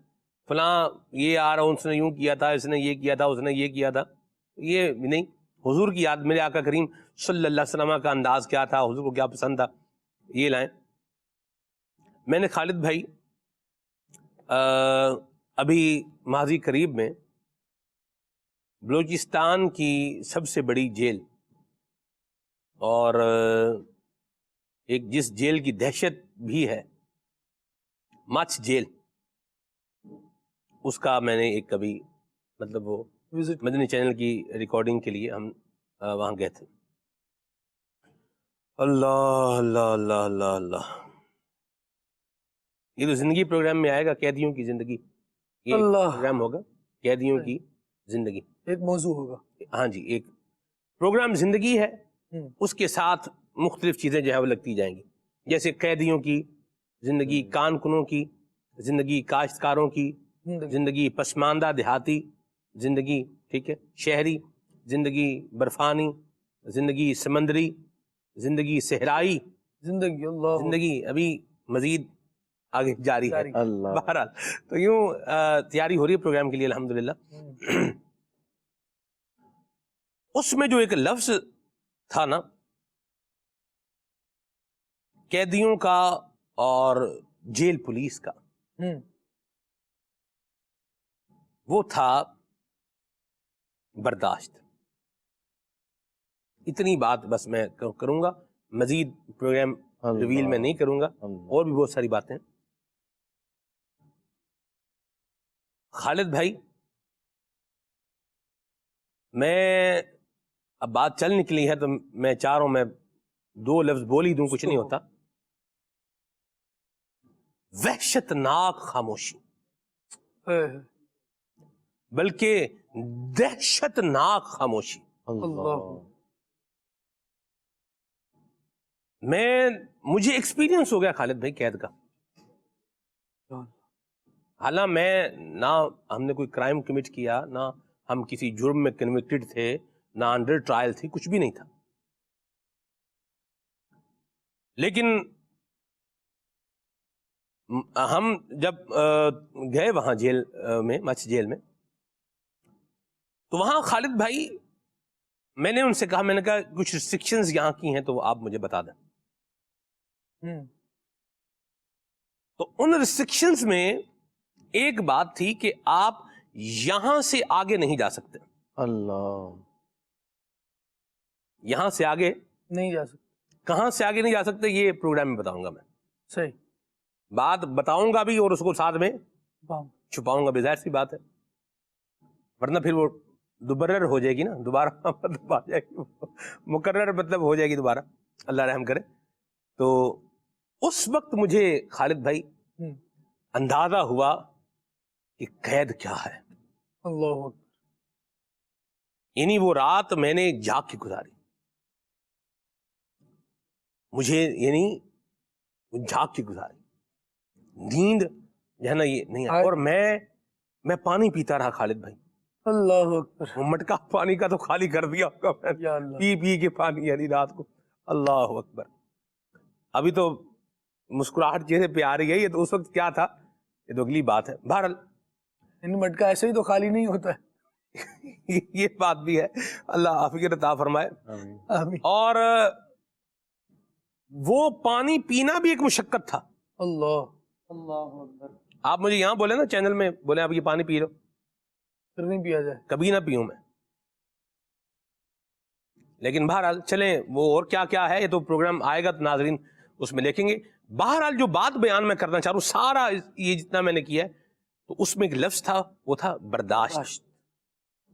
فلاں یہ آ رہا اس نے یوں کیا تھا، اس نے یہ کیا تھا، اس نے یہ کیا تھا، یہ نہیں، حضور کی یاد، میرے آقا کریم صلی اللہ علیہ وسلم کا انداز کیا تھا، حضور کو کیا پسند تھا، یہ لائیں۔ میں نے خالد بھائی ابھی ماضی قریب میں بلوچستان کی سب سے بڑی جیل، اور ایک جس جیل کی دہشت بھی ہے، مچھ جیل، اس کا میں نے ایک کبھی مطلب وہ مدنی چینل کی ریکارڈنگ کے لیے ہم وہاں گئے تھے۔ اللہ اللہ اللہ اللہ اللہ، یہ تو زندگی پروگرام میں آئے گا، قیدیوں کی زندگی، یہ پروگرام ہوگا قیدیوں کی زندگی، ایک موضوع ہوگا، ہاں جی، ایک پروگرام زندگی ہے، اس کے ساتھ مختلف چیزیں جو ہے وہ لگتی جائیں گی، جیسے قیدیوں کی زندگی، کان کنوں کی زندگی، کاشتکاروں کی زندگی، پسماندہ دیہاتی زندگی، ٹھیک ہے، شہری زندگی، برفانی زندگی، سمندری زندگی، صحرائی زندگی، اللہ زندگی، ابھی مزید آگے جاری ہے۔ اللہ، بہرحال تو یوں تیاری ہو رہی ہے پروگرام کے لیے الحمدللہ۔ اس میں جو ایک لفظ تھا نا قیدیوں کا اور جیل پولیس کا، وہ تھا برداشت۔ اتنی بات بس میں کروں گا، مزید پروگرام ریویل میں نہیں کروں گا، اور بھی بہت ساری باتیں۔ خالد بھائی، میں اب بات چل نکلی ہے تو میں چاہ رہا ہوں میں دو لفظ بول ہی دوں، کچھ نہیں ہوتا۔ وحشت ناک خاموشی، بلکہ دہشت ناک خاموشی۔ اللہ، مجھے ایکسپیرینس ہو گیا خالد بھائی قید کا. حالانکہ میں نہ ہم نے کوئی کرائم کمٹ کیا، نہ ہم کسی جرم میں کنوکٹڈ تھے، نہ انڈر ٹرائل تھی، کچھ بھی نہیں تھا. لیکن ہم جب گئے وہاں جیل میں، مچھ جیل میں، تو وہاں خالد بھائی میں نے ان سے کہا، میں نے کہا کچھ ریسٹرکشنز یہاں کی ہیں تو وہ آپ مجھے بتا دیں. تو ان ریسٹرکشنز میں ایک بات تھی کہ آپ یہاں سے آگے نہیں جا سکتے. اللہ، یہاں سے آگے نہیں جا سکتے. کہاں سے آگے نہیں جا سکتے یہ پروگرام میں بتاؤں گا. میں صحیح بات بتاؤں گا بھی اور اس کو ساتھ میں بام. چھپاؤں گا بھی، ظاہر سی بات ہے، ورنہ پھر وہ دوبرر ہو جائے گی نا، دوبارہ مطلب آ جائے گی، مقرر مطلب ہو جائے گی دوبارہ، اللہ رحم کرے. تو اس وقت مجھے خالد بھائی اندازہ ہوا کہ قید کیا ہے. اللہ اکبر. یعنی وہ رات میں نے جاگ کے گزاری، مجھے یعنی جاگ کے گزاری، نیند جو ہے نا یہ نہیں آئی. اور میں پانی پیتا رہا خالد بھائی. اللہ اکبر. وہ مٹکا پانی کا تو خالی کر دیا ہوگا میں نے، یا اللہ. پی کے پانی یعنی رات کو. اللہ اکبر. ابھی تو مسکراہٹ چہرے پہ آ رہی ہے، یہ تو اس وقت کیا تھا یہ تو اگلی بات ہے. بہرحال ان مٹکا ایسے ہی تو خالی نہیں ہوتا ہے. یہ بات بھی ہے، اللہ عافیت عطا فرمائے. آمین. اور وہ پانی پینا بھی ایک مشقت تھا. اللہ اکبر. آپ مجھے یہاں بولے نا چینل میں، بولے آپ یہ پانی پی لو، پھر نہیں پیا جائے. کبھی نہ پیوں میں. لیکن بہرحال چلیں، وہ اور کیا کیا ہے یہ تو پروگرام آئے گا تو ناظرین اس میں دیکھیں گے. بہرحال جو بات بیان میں کرنا چاہ رہا ہوں، سارا یہ جتنا میں نے کیا ہے تو اس میں ایک لفظ تھا، وہ تھا برداشت.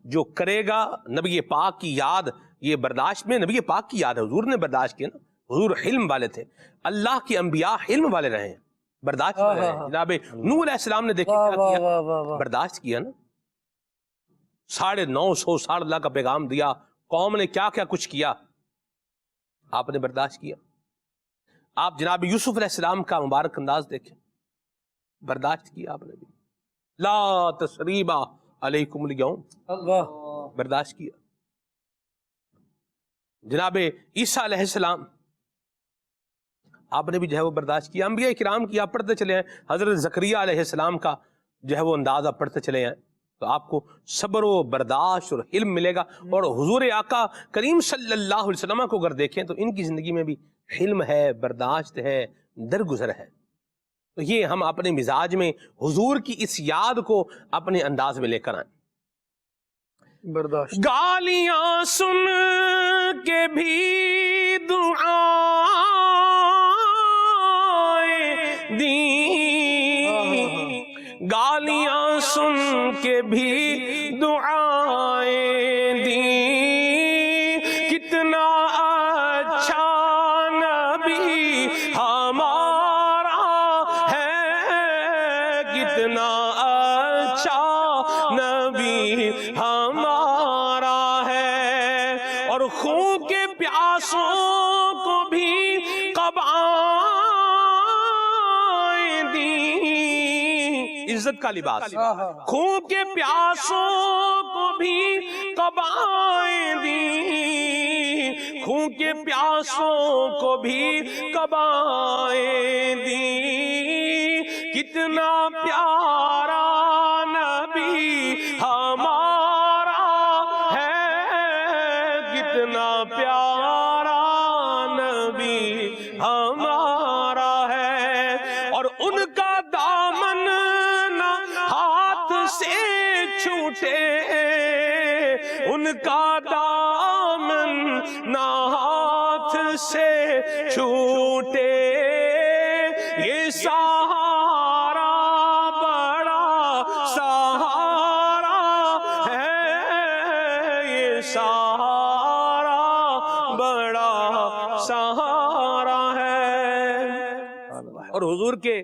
جو کرے گا نبی پاک کی یاد، یہ برداشت میں نبی پاک کی یاد ہے. حضور نے برداشت کیا نا، حضور حلم والے تھے. اللہ کے انبیاء حلم والے رہے ہیں، برداشت والے رہے ہیں. جناب نوح علیہ السلام نے دیکھیں کیا کیا، برداشت کیا نا. 950 سال اللہ کا پیغام دیا، قوم نے کیا کیا کچھ کیا، آپ نے برداشت کیا. آپ جناب یوسف علیہ السلام کا مبارک انداز دیکھیں، برداشت کیا آپ نے بھی. لا تثریب علیکم اليوم، برداشت کیا. جناب عیسیٰ علیہ السلام آپ نے بھی جو ہے وہ برداشت کیا. انبیاء کرام کی آپ پڑھتے چلے ہیں، حضرت زکریا علیہ السلام کا جو ہے وہ انداز آپ پڑھتے چلے ہیں تو آپ کو صبر و برداشت اور علم ملے گا. اور حضور آقا کریم صلی اللہ علیہ وسلم کو اگر دیکھیں تو ان کی زندگی میں بھی حلم ہے، برداشت ہے، درگزر ہے. تو یہ ہم اپنے مزاج میں حضور کی اس یاد کو اپنے انداز میں لے کر آئیں. برداشت. گالیاں سن کے بھی دعائیں دیں، گالیاں سن کے بھی دعائیں دیں، کتنا اچھا نبی ہمارا ہے، کتنا اچھا نبی ہمارا ہے. اور خون کے پیاسوں کو بھی عزت کا لباس، خون کے پیاسوں کو بھی قبائیں دی، خون کے پیاسوں کو بھی قبائیں دی. کتنا پیارا نبی ہمارا ہے، کتنا پیارا نبی ہمارا ہے. اور ان کا دامن نہ ہاتھ سے چھوٹے، ان کا دامن نہ ہاتھ سے چھوٹے. یہ سہارا بڑا سہارا ہے، یہ سہارا بڑا سہارا ہے. اور حضور کے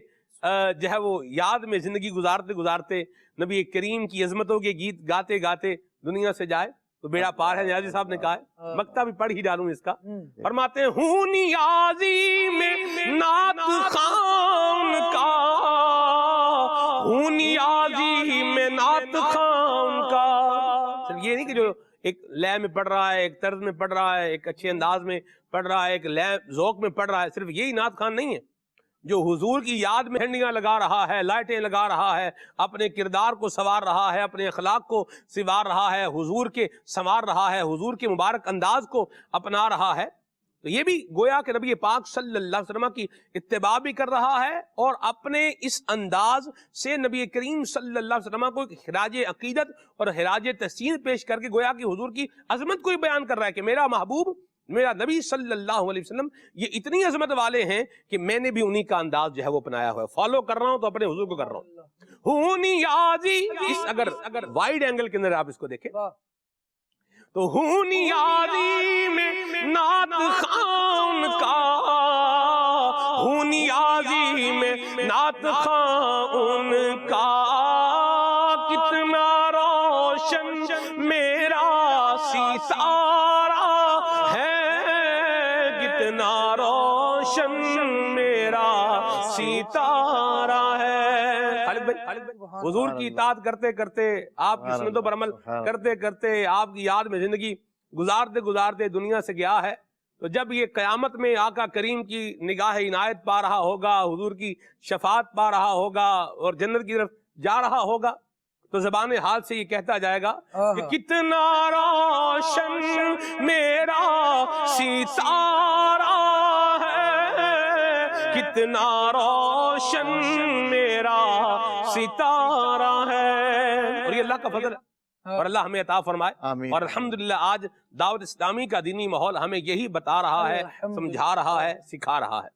جو ہے وہ یاد میں زندگی گزارتے گزارتے نبی کریم کی عظمتوں کے گیت گاتے گاتے دنیا سے جائے تو بیڑا پار ہے، نیازی صاحب نے کہا ہے، مکتا بھی پڑھ ہی ڈالوں اس کا۔ فرماتے ہیں ہوں نیازی میں نعت خان کا، ہوں نیازی میں نعت خان کا۔ صرف یہ نہیں کہ جو ایک لے میں پڑھ رہا ہے، ایک طرز میں پڑھ رہا ہے، ایک اچھے انداز میں پڑھ رہا ہے، ایک لے ذوق میں پڑھ رہا ہے، صرف یہی نعت خان نہیں ہے۔ جو حضور کی یاد میں ہنڈیاں لگا رہا ہے، لائٹیں لگا رہا ہے، اپنے کردار کو سنوار رہا ہے، اپنے اخلاق کو سنوار رہا ہے، حضور کے سنوار رہا ہے، حضور کے مبارک انداز کو اپنا رہا ہے، تو یہ بھی گویا کہ نبی پاک صلی اللہ علیہ وسلم کی اتباع بھی کر رہا ہے، اور اپنے اس انداز سے نبی کریم صلی اللہ علیہ وسلم کو ایک خراج عقیدت اور خراج تحسین پیش کر کے گویا کہ حضور کی عظمت کو ہی بیان کر رہا ہے کہ میرا محبوب، میرا نبی صلی اللہ علیہ وسلم یہ اتنی عظمت والے ہیں کہ میں نے بھی انہی کا انداز جو ہے وہ اپنایا ہوا ہے، فالو کر رہا ہوں تو اپنے حضور کو کر رہا ہوں۔ ہوں نیازی، اس اگر وائڈ اینگل کے اندر آپ اس کو دیکھیں تو ہوں نیازی میں نعت خان کا، ہوں نیازی میں نعت خان کا، کتنا روشن میرا ستارہ ہے، کتنا روشن میرا ستارہ ہے۔ خالد بھائی، حضور کی اطاعت کرتے کرتے، آپ کی سنتوں پر عمل کرتے کرتے، آپ کی یاد میں زندگی گزارتے گزارتے دنیا سے گیا ہے، تو جب یہ قیامت میں آقا کریم کی نگاہ عنایت پا رہا ہوگا، حضور کی شفاعت پا رہا ہوگا اور جنت کی طرف جا رہا ہوگا، تو زبان حال سے یہ کہتا جائے گا کہ کتنا روشن میرا ستارہ ہے، کتنا روشن میرا ستارہ ہے۔ اور یہ اللہ کا فضل ہے، اور اللہ ہمیں عطا فرمائے، اور الحمدللہ آج دعوت اسلامی کا دینی ماحول ہمیں یہی بتا رہا ہے، سمجھا رہا ہے، سکھا رہا ہے۔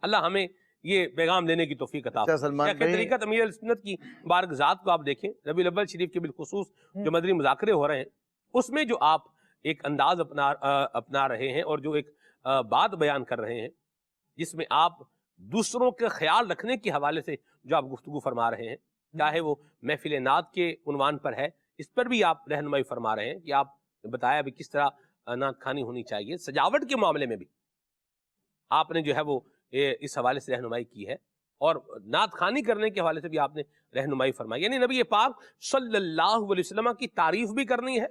اللہ ہمیں یہ پیغام دینے کی توفیق عطا فرمائے۔ طریقت امیر السنت کی مبارک ذات کو آپ دیکھیں، ربیع الاول شریف کے بالخصوص جو مدنی مذاکرے ہو رہے ہیں، اس میں جو آپ ایک انداز اپنا رہے ہیں اور جو ایک بات بیان کر رہے ہیں، جس میں آپ دوسروں کے خیال رکھنے کے حوالے سے جو آپ گفتگو فرما رہے ہیں، چاہے وہ محفل نعت کے عنوان پر ہے، اس پر بھی آپ رہنمائی فرما رہے ہیں کہ آپ بتایا بھی کس طرح نعت خوانی ہونی چاہیے، سجاوٹ کے معاملے میں بھی آپ نے جو ہے وہ اس حوالے سے رہنمائی کی ہے، اور نعت خوانی کرنے کے حوالے سے بھی آپ نے رہنمائی فرمائی، یعنی نبی پاک صلی اللہ علیہ وسلم کی تعریف بھی کرنی ہے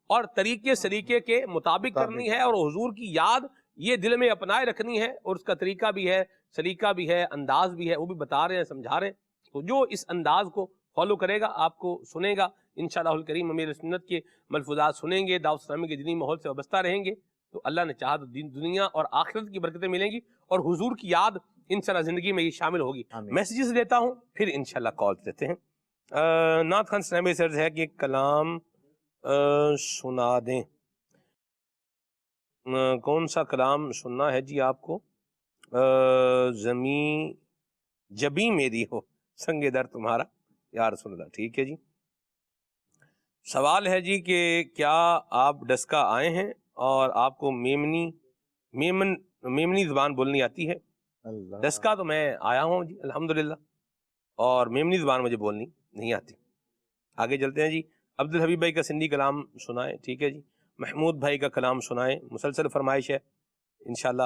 اور طریقے سلیقے کے مطابق کرنی ہے، اور حضور کی یاد یہ دل میں اپنائے رکھنی ہے، اور اس کا طریقہ بھی ہے، سلیقہ بھی ہے، انداز بھی ہے، وہ بھی بتا رہے ہیں، سمجھا رہے ہیں۔ تو جو اس انداز کو فالو کرے گا، آپ کو سنے گا، انشاءاللہ الکریم امیر سنت کے ملفوظات سنیں گے، دعوت اسلامی کے دینی ماحول سے وابستہ رہیں گے، تو اللہ نے چاہا تو دنیا اور آخرت کی برکتیں ملیں گی، اور حضور کی یاد انشاءاللہ زندگی میں یہ شامل ہوگی۔ میسیجز لیتا ہوں، پھر انشاءاللہ کالز دیتے ہیں۔ نعت خان سنیمی سے عرض ہے کہ ایک کلام سنا دیں۔ کون سا کلام سننا ہے جی آپ کو؟ زمین جبی میری ہو سنگ در تمہارا یا رسول اللہ، ٹھیک ہے جی۔ سوال ہے جی کہ کیا آپ ڈسکا آئے ہیں اور آپ کو میمنی زبان بولنی آتی ہے؟ ڈسکا تو میں آیا ہوں جی الحمدللہ، اور میمنی زبان مجھے بولنی نہیں آتی۔ آگے چلتے ہیں جی۔ عبدالحبیب بھائی کا سندھی کلام سنائیں، ٹھیک ہے جی۔ محمود بھائی کا کلام سنائیں، مسلسل فرمائش ہے، انشاءاللہ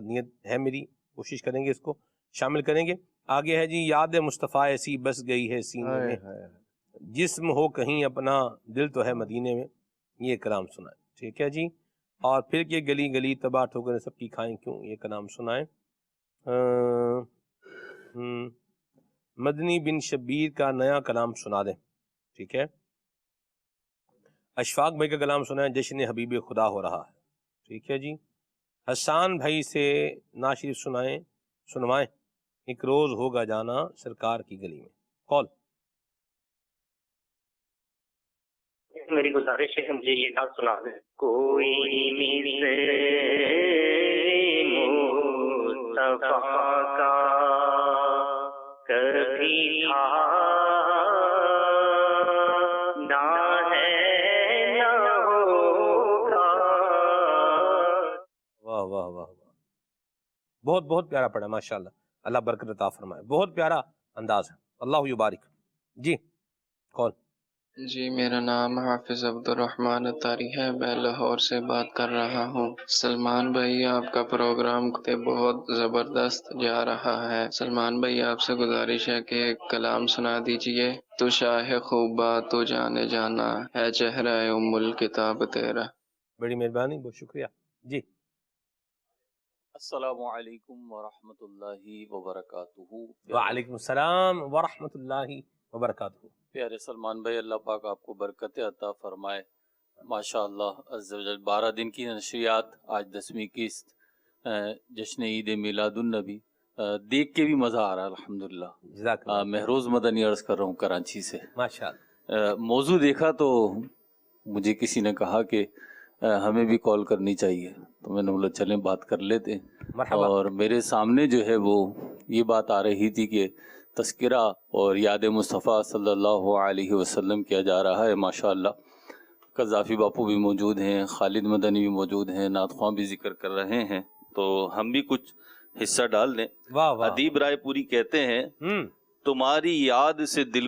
نیت ہے میری، کوشش کریں گے اس کو شامل کریں گے۔ آگے ہے جی، یاد مصطفیٰ ایسی بس گئی ہے سینے میں، جسم ہو کہیں اپنا دل تو ہے مدینے میں، یہ کلام سنائیں، ٹھیک ہے جی۔ اور پھر کہ گلی گلی تباہ ٹھوکریں سب کی کھائیں کیوں، یہ کلام سنائیں۔ مدنی بن شبیر کا نیا کلام سنا دیں، ٹھیک ہے۔ اشفاق بھائی کا کلام سنائیں، جشن حبیب خدا ہو رہا ہے، ٹھیک ہے جی۔ حسان بھائی سے نعت شریف سنوائیں، ایک روز ہوگا جانا سرکار کی گلی میں۔ کال۔ میری گزارش ہے مجھے یہ نعت سنا دیں۔ کوئی مصطفیٰ کا کبھی تھا نہ ہے نہ ہوگا۔ واہ واہ واہ واہ، بہت بہت پیارا پڑھا، ماشاءاللہ، اللہ برکت عطا فرمائے، بہت پیارا انداز ہے، اللہ یبارک۔ جی کال۔ جی میرا نام حافظ عبدالرحمن اتاری ہے، میں لاہور سے بات کر رہا ہوں۔ سلمان بھائی آپ کا پروگرام بہت زبردست جا رہا ہے۔ سلمان بھائی آپ سے گزارش ہے کہ ایک کلام سنا دیجئے۔ تو شاہ خوبا تو جانے جانا ہے چہرہ ام الکتاب تیرا۔ بڑی مہربانی، بہت شکریہ جی۔ السلام علیکم ورحمۃ اللہ وبرکاتہ۔ وعلیکم السلام ورحمۃ اللہ وبرکاتہ۔ پیارے سلمان بھائی، اللہ پاک آپ کو برکت عطا فرمائے۔ ماشاء اللہ عز و جل، 12 دن کی نشریات، آج 10ویں قسط، جشن عید میلاد النبی، دیکھ کے بھی مزہ آ رہا ہے الحمدللہ۔ جزاک اللہ۔ مہروز مدنی عرض کر رہا ہوں کراچی سے۔ ماشاء اللہ۔ موضوع دیکھا تو مجھے کسی نے کہا کہ ہمیں بھی کال کرنی چاہیے، تو میں نے بولا چلیں بات کر لیتے ہیں۔ مرحبا۔ اور میرے سامنے جو ہے وہ یہ بات آ رہی تھی کہ تذکرہ اور یاد مصطفیٰ صلی اللہ علیہ وسلم کیا جا رہا ہے۔ ماشاءاللہ قذافی باپو بھی موجود ہیں، خالد مدنی بھی موجود ہیں، نعت خواں بھی ذکر کر رہے ہیں، تو ہم بھی کچھ حصہ ڈال دیں۔ واہ واہ۔ ادیب رائے پوری کہتے ہیں تمہاری یاد سے دل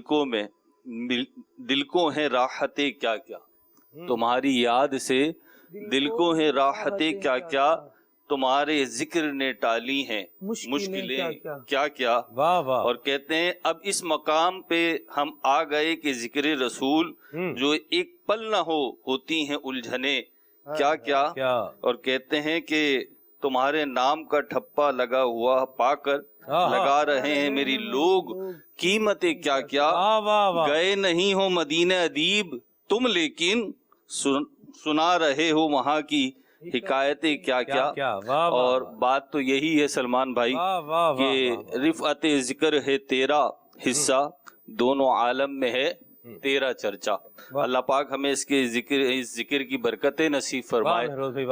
کو ہیں راحتیں کیا کیا، تمہاری یاد سے دل کو ہیں راحتیں کیا کیا، تمہارے ذکر نے ٹالی ہیں مشکلیں کیا کیا۔ واہ واہ۔ اور کہتے ہیں اب اس مقام پہ ہم آ گئے کہ ذکر رسول جو ایک پل نہ ہوتی ہیں الجھنیں کیا کیا۔ اور کہتے ہیں کہ تمہارے نام کا ٹھپا لگا ہوا پا کر لگا رہے ہیں میری لوگ قیمتیں کیا کیا۔ گئے نہیں ہو مدینہ ادیب تم، لیکن سنا رہے ہو وہاں کی حکایتیں کیا کیا۔ اور بات تو یہی ہے سلمان بھائی کہ رفعت ذکر ہے تیرا حصہ، دونوں عالم میں ہے تیرا چرچا۔ اللہ پاک ہمیں اس ذکر کی برکتیں نصیب فرمائے۔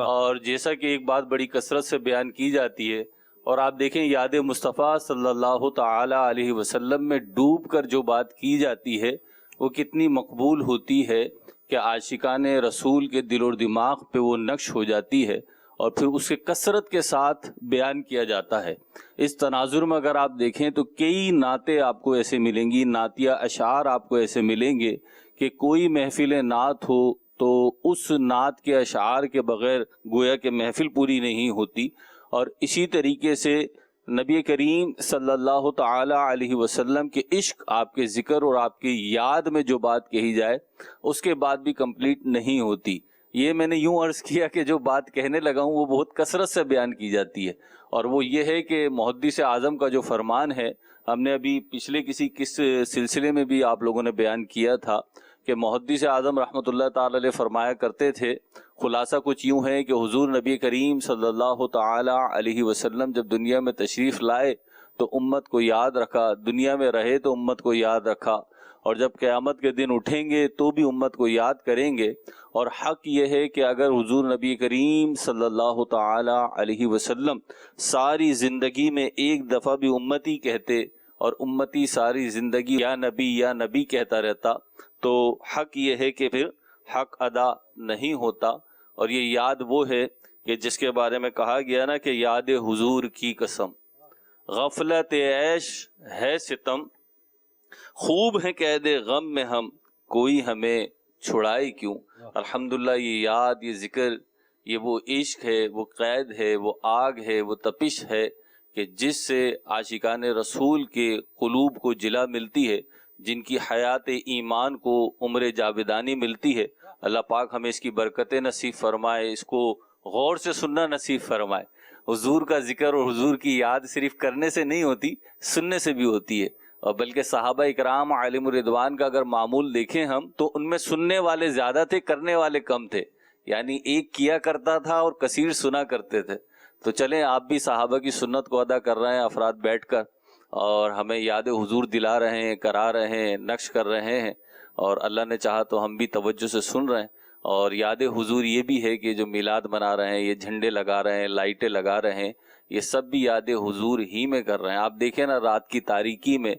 اور جیسا کہ ایک بات بڑی کثرت سے بیان کی جاتی ہے، اور آپ دیکھیں یاد مصطفیٰ صلی اللہ تعالی علیہ وسلم میں ڈوب کر جو بات کی جاتی ہے وہ کتنی مقبول ہوتی ہے کہ عاشقان رسول کے دل اور دماغ پہ وہ نقش ہو جاتی ہے، اور پھر اسے کثرت کے ساتھ بیان کیا جاتا ہے۔ اس تناظر میں اگر آپ دیکھیں تو کئی نعتیں آپ کو ایسے ملیں گی، نعتیہ اشعار آپ کو ایسے ملیں گے کہ کوئی محفل نعت ہو تو اس نعت کے اشعار کے بغیر گویا کہ محفل پوری نہیں ہوتی۔ اور اسی طریقے سے نبی کریم صلی اللہ تعالی علیہ وسلم کے عشق، آپ کے ذکر اور آپ کی یاد میں جو بات کہی جائے اس کے بعد بھی کمپلیٹ نہیں ہوتی۔ یہ میں نے یوں عرض کیا کہ جو بات کہنے لگا ہوں وہ بہت کثرت سے بیان کی جاتی ہے، اور وہ یہ ہے کہ محدث اعظم کا جو فرمان ہے، ہم نے ابھی پچھلے کسی سلسلے میں بھی آپ لوگوں نے بیان کیا تھا کہ محدث اعظم رحمۃ اللہ تعالی علیہ فرمایا کرتے تھے، خلاصہ کچھ یوں ہے کہ حضور نبی کریم صلی اللہ تعالی علیہ وسلم جب دنیا میں تشریف لائے تو امت کو یاد رکھا، دنیا میں رہے تو امت کو یاد رکھا، اور جب قیامت کے دن اٹھیں گے تو بھی امت کو یاد کریں گے۔ اور حق یہ ہے کہ اگر حضور نبی کریم صلی اللہ تعالی علیہ وسلم ساری زندگی میں ایک دفعہ بھی امتی کہتے اور امتی ساری زندگی یا نبی کہتا رہتا تو حق یہ ہے کہ پھر حق ادا نہیں ہوتا۔ اور یہ یاد وہ ہے کہ جس کے بارے میں کہا گیا نا کہ یاد حضور کی قسم، غفلت عیش ہے ستم، خوب ہے قید غم میں ہم، کوئی ہمیں چھڑائے کیوں۔ الحمدللہ یہ یاد، یہ ذکر، یہ وہ عشق ہے، وہ قید ہے، وہ آگ ہے، وہ تپش ہے کہ جس سے عاشقان رسول کے قلوب کو جلا ملتی ہے، جن کی حیات ایمان کو عمر جاودانی ملتی ہے۔ اللہ پاک ہمیں اس کی برکتیں نصیب فرمائے، اس کو غور سے سننا نصیب فرمائے۔ حضور کا ذکر اور حضور کی یاد صرف کرنے سے نہیں ہوتی، سننے سے بھی ہوتی ہے۔ اور بلکہ صحابہ اکرام علیہم الرضوان کا اگر معمول دیکھیں ہم تو ان میں سننے والے زیادہ تھے، کرنے والے کم تھے، یعنی ایک کیا کرتا تھا اور کثیر سنا کرتے تھے۔ تو چلیں آپ بھی صحابہ کی سنت کو ادا کر رہے ہیں افراد بیٹھ کر، اور ہمیں یاد حضور دلا رہے ہیں، کرا رہے ہیں، نقش کر رہے ہیں، اور اللہ نے چاہا تو ہم بھی توجہ سے سن رہے ہیں۔ اور یاد حضور یہ بھی ہے کہ جو میلاد منا رہے ہیں، یہ جھنڈے لگا رہے ہیں، لائٹیں لگا رہے ہیں، یہ سب بھی یاد حضور ہی میں کر رہے ہیں۔ آپ دیکھیں نا رات کی تاریکی میں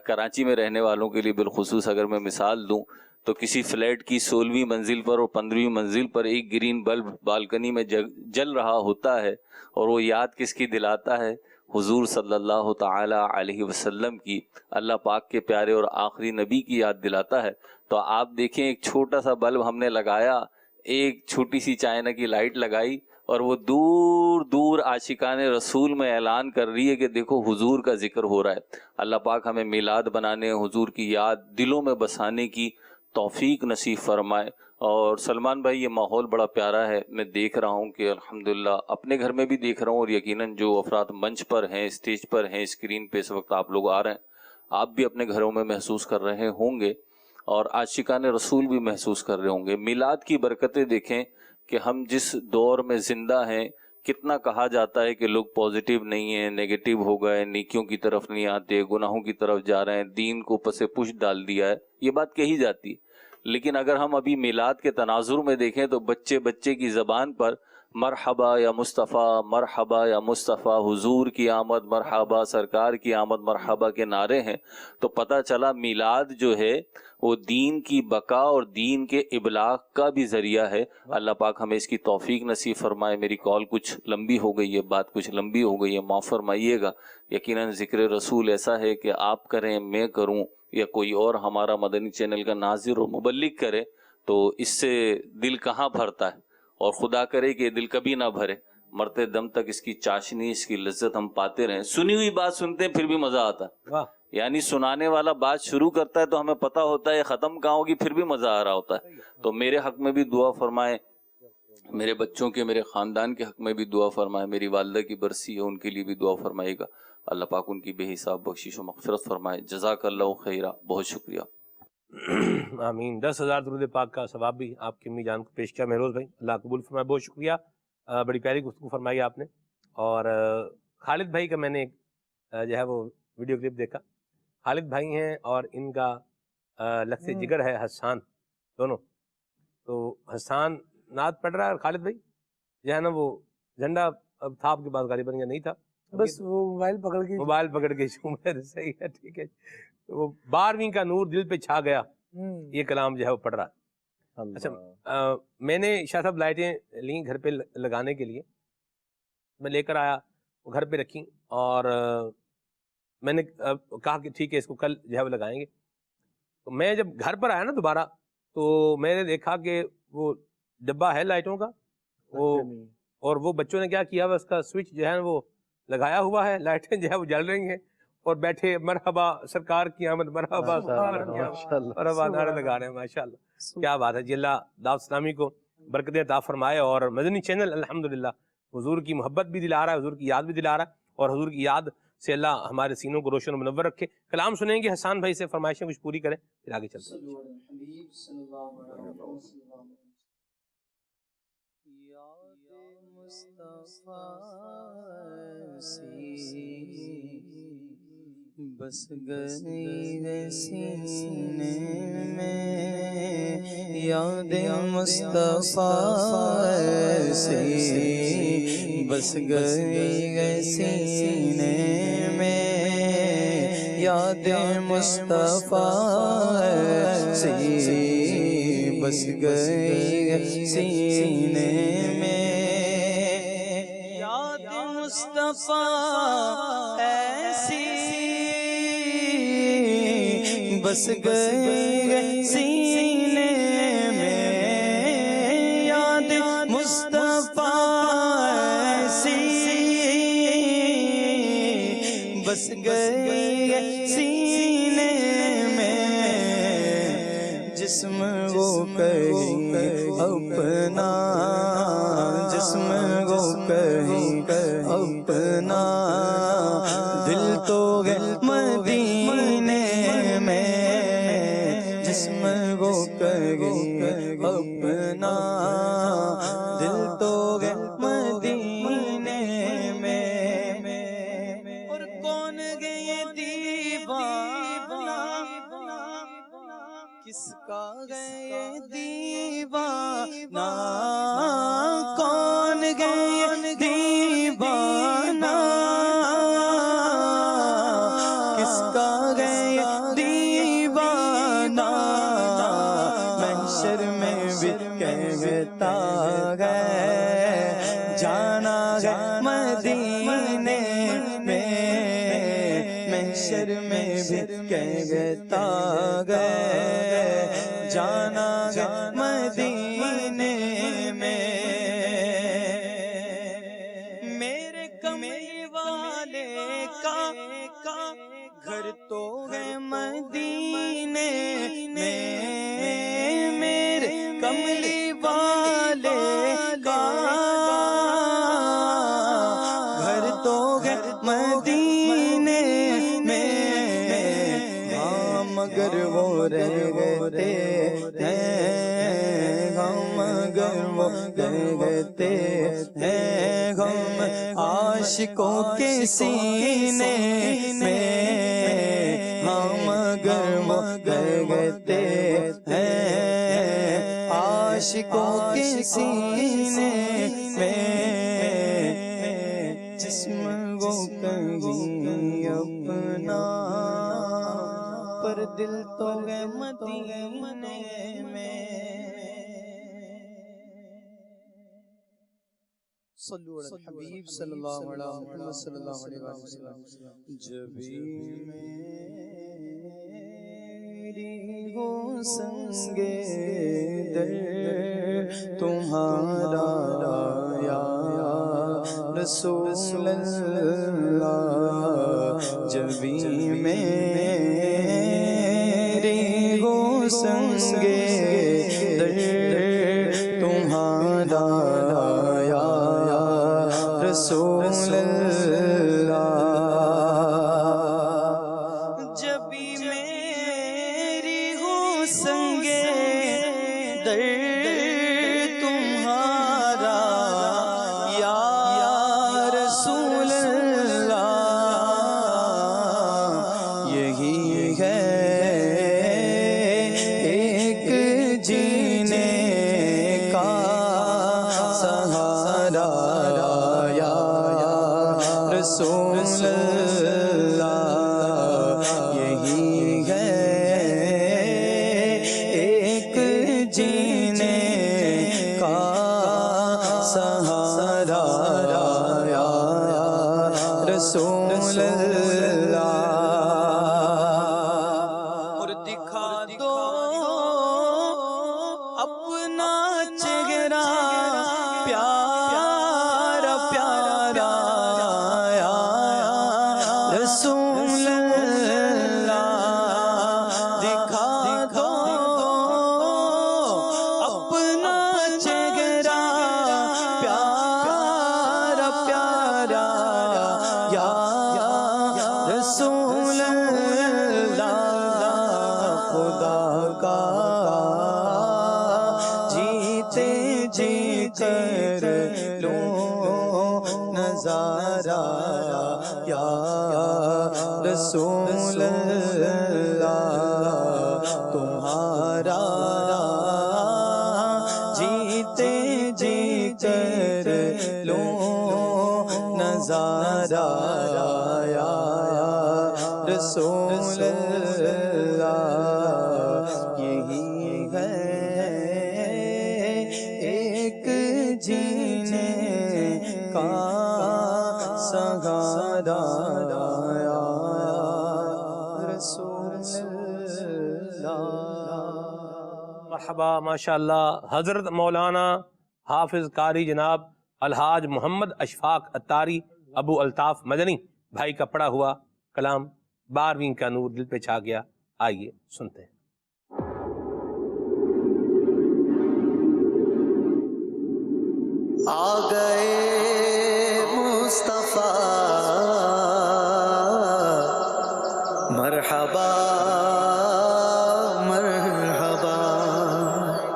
کراچی میں رہنے والوں کے لیے بالخصوص اگر میں مثال دوں تو کسی فلیٹ کی 16ویں منزل پر اور 15ویں منزل پر ایک گرین بلب بالکنی میں جل رہا ہوتا ہے، اور وہ یاد کس کی دلاتا ہے؟ حضور صلی اللہ تعالی علیہ وسلم کی، اللہ پاک کے پیارے اور آخری نبی کی یاد دلاتا ہے۔ تو آپ دیکھیں ایک چھوٹا سا بلب ہم نے لگایا، ایک چھوٹی سی چائنا کی لائٹ لگائی، اور وہ دور دور عاشقان رسول میں اعلان کر رہی ہے کہ دیکھو حضور کا ذکر ہو رہا ہے۔ اللہ پاک ہمیں میلاد بنانے، حضور کی یاد دلوں میں بسانے کی توفیق نصیب فرمائے۔ اور سلمان بھائی یہ ماحول بڑا پیارا ہے، میں دیکھ رہا ہوں کہ الحمدللہ اپنے گھر میں بھی دیکھ رہا ہوں، اور یقیناً جو افراد منچ پر ہیں، اسٹیج پر ہیں، اسکرین پہ اس وقت آپ لوگ آ رہے ہیں، آپ بھی اپنے گھروں میں محسوس کر رہے ہوں گے، اور عاشقان رسول بھی محسوس کر رہے ہوں گے۔ میلاد کی برکتیں دیکھیں کہ ہم جس دور میں زندہ ہیں، کتنا کہا جاتا ہے کہ لوگ پازیٹیو نہیں ہیں، نیگیٹو ہو گئے، نیکیوں کی طرف نہیں آتے، گناہوں کی طرف جا رہے ہیں، دین کو پس پش ڈال دیا ہے، یہ بات کہی جاتی ہے۔ لیکن اگر ہم ابھی میلاد کے تناظر میں دیکھیں تو بچے بچے کی زبان پر مرحبا یا مصطفیٰ، مرحبا یا مصطفیٰ، حضور کی آمد مرحبا، سرکار کی آمد مرحبا کے نعرے ہیں۔ تو پتہ چلا میلاد جو ہے وہ دین کی بقا اور دین کے ابلاغ کا بھی ذریعہ ہے۔ اللہ پاک ہمیں اس کی توفیق نصیب فرمائے۔ میری کال کچھ لمبی ہو گئی ہے، بات کچھ لمبی ہو گئی ہے، معاف فرمائیے گا۔ یقیناً ذکر رسول ایسا ہے کہ آپ کریں، میں کروں، یا کوئی اور ہمارا مدنی چینل کا ناظر و مبلغ کرے تو اس سے دل کہاں بھرتا ہے، اور خدا کرے کہ دل کبھی نہ بھرے، مرتے دم تک اس کی چاشنی، اس کی لذت ہم پاتے رہیں۔ سنی ہوئی بات سنتے ہیں پھر بھی مزہ آتا ہے، یعنی سنانے والا بات شروع کرتا ہے تو ہمیں پتہ ہوتا ہے ختم کہاں ہوگی، پھر بھی مزہ آ رہا ہوتا ہے۔ تو میرے حق میں بھی دعا فرمائے، میرے بچوں کے، میرے خاندان کے حق میں بھی دعا فرمائے، میری والدہ کی برسی ہے ان کے لیے بھی دعا فرمائے گا، اللہ پاک ان کی بے حساب بخشش و مغفرت فرمائے۔ جزاک اللہ خیرہ، بہت شکریہ۔ آمین۔ 10,000 درود پاک کا ثواب بھی آپ کی امی جان کو پیش کیا مہروز بھائی، اللہ قبول فرمائے، بہت شکریہ۔ بڑی پیاری گفتگو فرمائی آپ نے۔ اور خالد بھائی کا میں نے جو ہے وہ ویڈیو کلپ دیکھا، خالد بھائی ہیں اور ان کا لخت جگر ہے حسان، دونوں۔ تو حسان نعت پڑھ رہا ہے اور خالد بھائی جو ہے نا وہ جھنڈا اب تھا آپ کے پاس غالباً یا نہیں تھا، بس وہ موبائل پکڑ کے جھوم رہے تھے، صحیح ہے، ٹھیک ہے۔ وہ 12ویں کا نور دل پہ چھا گیا، یہ کلام جو ہے وہ پڑھ رہا ہے۔ اچھا، میں نے شاہ صاحب لائٹیں لیں گھر پہ لگانے کے لیے، میں لے کر آیا، وہ گھر پہ رکھی، اور میں نے کہا کہ ٹھیک ہے اس کو کل جو ہے وہ لگائیں گے۔ تو میں جب گھر پر آیا نا دوبارہ تو میں نے دیکھا کہ وہ ڈبہ ہے لائٹوں کا، وہ اور وہ بچوں نے کیا کیا، اس کا سوئچ جو ہے وہ لگایا ہوا ہے، لائٹیں جو ہے وہ جل رہی ہیں، اور بیٹھے مرحبا سرکار کی آمد، مرحبا سرکار کی آمد، مرحبا نعرے لگا رہے ہیں۔ ماشاءاللہ، کیا بات ہے جی، اللہ دعوت اسلامی کو برکت عطا فرمائے، اور مدنی چینل الحمدللہ حضور کی محبت بھی دلا رہا ہے، حضور کی یاد بھی دلا رہا ہے، اور حضور کی یاد سے اللہ ہمارے سینوں کو روشن و منور رکھے۔ کلام سنیں گے حسان بھائی سے، فرمائشیں کچھ پوری کریں، پھر آگے چلتے ہیں۔ بس گئی سینے میں یاد مصطفیٰ سی، بس گئی سینے میں یاد مصطفیٰ سی، بس گئی سینے میں یاد مصطفیٰ ایسی، بس گئی سینے میں یاد مصطفیٰ ایسی، بس گئی سینے میں، جسم وہ کہیں اپنا، جسم وہ کہیں اپنا، دل تو مدینے میں، جسم وہ کہیں اپنا، دل تو مدینے میں، اور کون گئے دیوانہ، کس کا گئے دیوانہ، کون گئے دیوانہ، کس کا گئے دیوانہ، محشر میں بھی کہتا ہے جانا ہے مدینے میں، محشر میں بھی کہتا گئے جانا گیا مدینے میں میرے کملی والے کا گھر تو ہے مدینے میں میرے کملی والے کا گھر تو ہے مدینے میں ہاں مگر وہ رہ گئے ہیں ہم مگر وہ رہ گئے ہیں ہم عاشقوں کے سینے میں ہم مگر وہ رہ گئے ہیں عاشقوں کے سینے میں جسم وہ کہیں اپنا پر دل تو ہے مدینے میں صلو علی الحبیب صلی اللہ علیہ محمد صلی اللہ علیہ وسلم جبھی میری ہو سنگے در تمہارا یا رسول اللہ جبھی میری ہو سنگے در تمہارا یا رسول اللہ جبھی میری ہو سنگے در تمہارا یا رسول اللہ یہی ہے ایک جینے کا سہارا یا رسول اللہ یہی ہے ایک جینے کا سہارا یا رسول اللہ اور دکھا دو اپنا چہرہ پیارا پیارا یا رسول اللہ دکھا دو اپنا چہرہ پیارا پیارا یا رسول اللہ خدا کا جیتے جی کر لو نظارہ یا رسول اللہ تمہارا جیتے جی کر لو نظارہ یا رسول اللہ یہی ہے ایک جینے کا سہارا یا رسول اللہ مرحبا ماشاءاللہ حضرت مولانا حافظ قاری جناب الحاج محمد اشفاق اتاری ابو الطاف مدنی بھائی کا پڑھا ہوا کلام 12ویں کا نور دل پہ چھا گیا آئیے سنتے ہیں آ گئے مصطفیٰ مرحبا مرحبا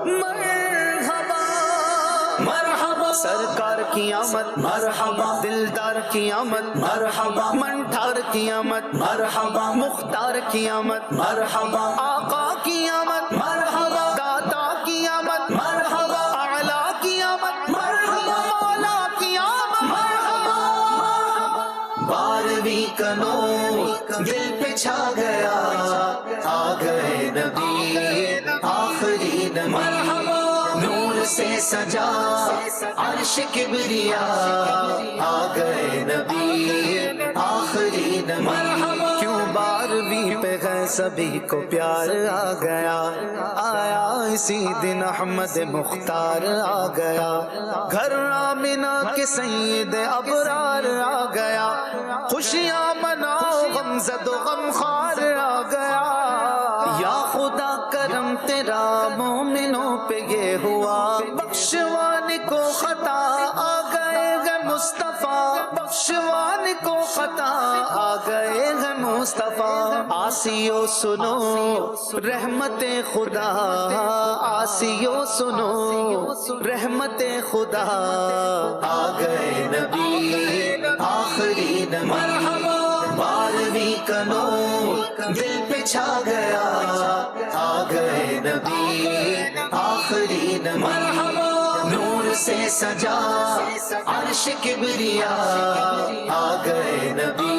مرحبا مرحبا سرکار کی آمد مرحبا دلدار کی آمد مرحبا منٹھار کی آمد مرحبا مختار کی آمد مرحبا آقا کی آمد مرحبا داتا کی آمد مرحبا اعلیٰ کی آمد مرحبا مولا کی آمد مرحبا 12ویں کا نور دل پہ چھا گیا آ گئے نبی آخری نبی نور سے سجا عرش کبریا آ گئے نبی آخری نبی کیوں پہ ہے سبھی کو پیار آ گیا، آیا اسی دن احمد مختار آ گیا، گھر آمنہ کے سید ابرار آ گیا، خوشیاں مناؤ غم زد و غم خوار آ گیا، یا خدا کرم تیرا مومنوں پہ یہ ہوا، بخشوان کو خطا آ گئے ہیں مصطفیٰ، بخشوان کو خطا آ گئے ہیں مصطفیٰ، آسیو سنو رحمت خدا، آسیو سنو رحمت خدا، آ گئے نبی آخری نبی، بارہویں کا نور دل پہ چھا گیا، آ گئے نبی آخری نبی، نور سے سجا عرش کبریا، آ گئے نبی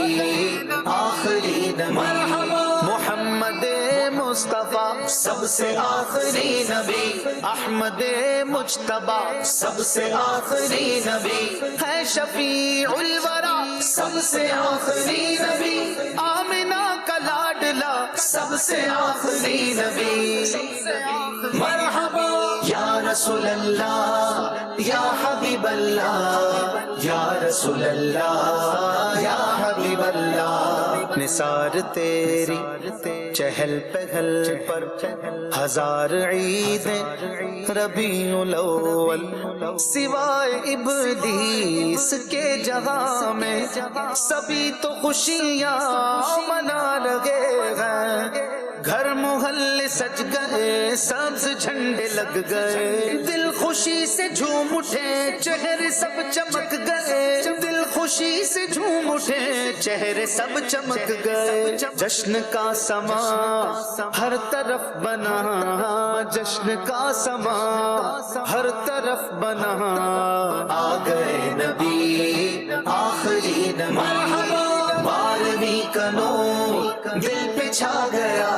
آخری نبی، محمد مصطفیٰ سب سے آخری نبی، احمد مجتبیٰ سب سے آخری نبی، ہے شفیع الورا سب سے آخری نبی، آمنہ کا لاڈلا سب سے آخری نبی، مرحبا یا رسول اللہ یا حبیب اللہ، یا رسول اللہ یا حبیب اللہ، نثار تیری چہل پہل پر ہزار عیدیں ربیع الاول، سوائے ابلیس کے جہاں میں سبھی تو خوشیاں منا رہے ہیں، گھر محلے سج گئے سبز جھنڈے لگ گئے، دل خوشی سے جھوم اٹھے چہرے سب چمک گئے، دل خوشی سے جھوم اٹھے چہرے سب چمک گئے، جشن کا سما ہر طرف بنا، جشن کا سما ہر طرف بنا، آ گئے نبی آخری نبی، بارہویں کا نور دل پہ چھا گیا،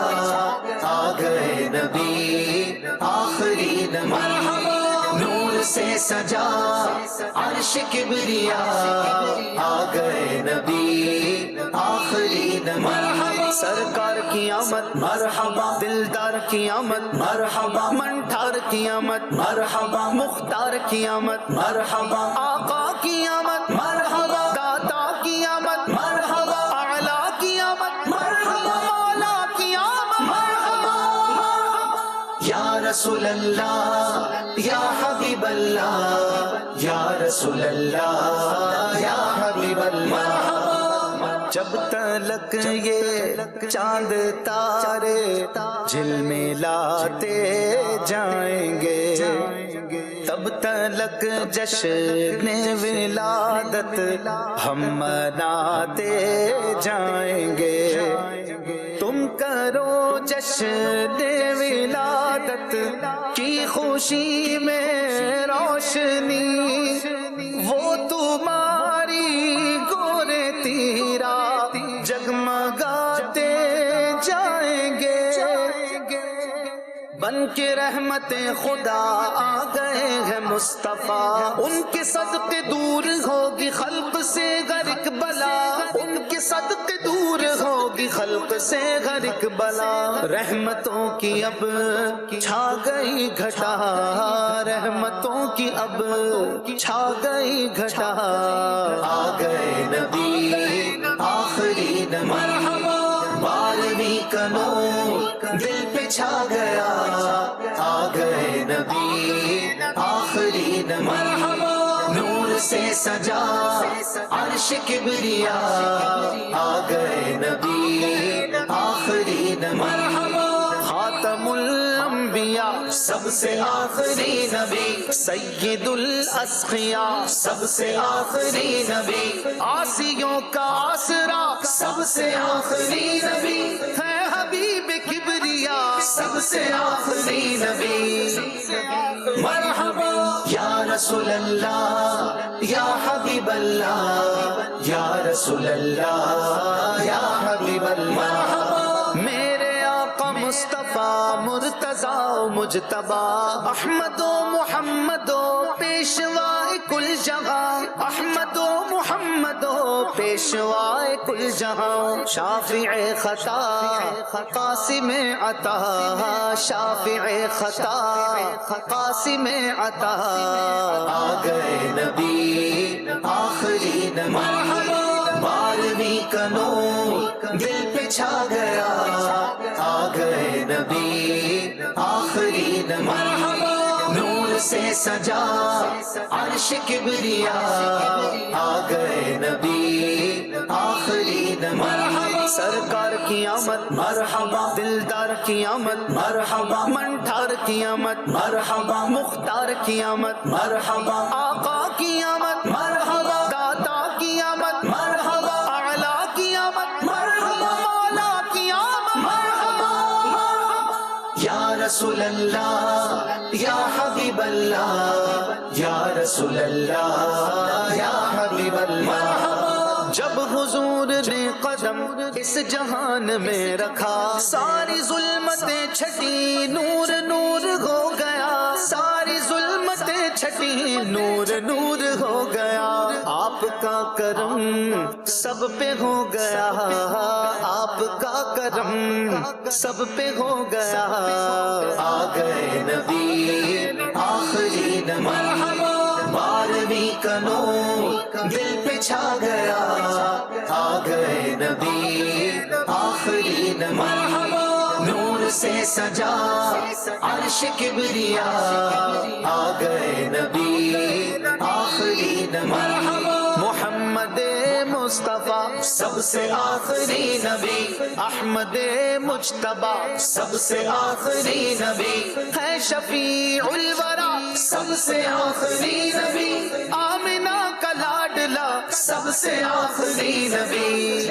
آ گئے نبی آخری نبی، نور سے سجا عرش کبریا، آ گئے نبی آخری نبی، سرکار کی آمد مرحبا، دلدار کی آمد مرحبا، منٹھار کی آمد مرحبا، مختار کی آمد مرحبا، آقا کی آمد مرحبا، داتا کی آمد مرحبا، اعلیٰ کی آمد مرحبا، مولا کی آمد مرحبا، یا رسول اللہ یا حبیب اللہ، یا رسول اللہ یا حبیب اللہ، جب تلک یہ چاند تارے جھلملاتے جائیں گے، تب تلک جشن ولادت ہم مناتے جائیں گے، تم کرو جشن ولادت کی خوشی میں روشنی، وہ تمہاری گورے تیرا جگمگاتے جائیں گے، بن کے رحمت خدا آ گئے ہیں مصطفیٰ، ان کے صدقے دور ہوگی خلق سے غرق بلا، ان کے صدقے دور ہوگی خلق سے غرق بلا، رحمتوں کی اب چھا گئی گھٹا، رحمتوں کی اب چھا گئی گھٹا، آ گئے نبی آخری نبی، بارہویں کا نور دل پہ چھا گیا، آ گئے نبی آخری نبی، نور سے سجا عرش کبریا، آ گئے نبی آخری نبی، خاتم الانبیاء سب سے آخری نبی، سید الاسقیاء سب سے آخری نبی، آسیوں کا آسرا سب سے آخری نبی، ہے حبیب کبریا سب سے آخری نبی، مرحبا یا رسول اللہ یا حبیب اللہ، یا رسول اللہ یا حبیب اللہ، میرے آقا مصطفیٰ مصطفیٰ مرتضی مجتبی احمد و محمد و پیشوائے کل جہاں احمد و محمد و پیشوائے کل جہاں شافع خطا قاسم عطا شافع خطا قاسم عطا آ گئے نبی آخری نبی بارہویں کا نور دل پہ چھا گیا آ گئے نبی آخری نبی نور سے سجا عرش کبریا آ گئے نبی آخری نبی سرکار کی آمد مرحبا دلدار کی آمد مرحبا منٹھار کی آمد مرحبا مختار کی آمد مرحبا آقا کی آمد مرحبا داتا کی آمد مرحبا اعلیٰ کی آمد مرحبا مولا کی آمد مرحبا یا رسول اللہ یا حبیب اللہ یا رسول اللہ یا حبیب اللہ جب حضور نے قدم اس جہان میں رکھا ساری ظلمتیں چھٹی نور نور ہو گیا ساری ظلمتیں چھٹی نور نور ہو گیا آپ کا کرم سب پہ ہو گیا آپ کا کرم سب پہ ہو گیا آ گئے نبی آخری نبی بارہویں کا نور دل پہ چھا گیا آ گئے نبی آخری نبی نور سے سجا عرش کبریا آ گئے نبی آخری نبی محمد مصطفیٰ سب سے آخری نبی احمد مجتبی سب سے آخری نبی ہے شفیع الورا سب سے آخری نبی آمنہ کا لاڈلا سب سے آخری نبی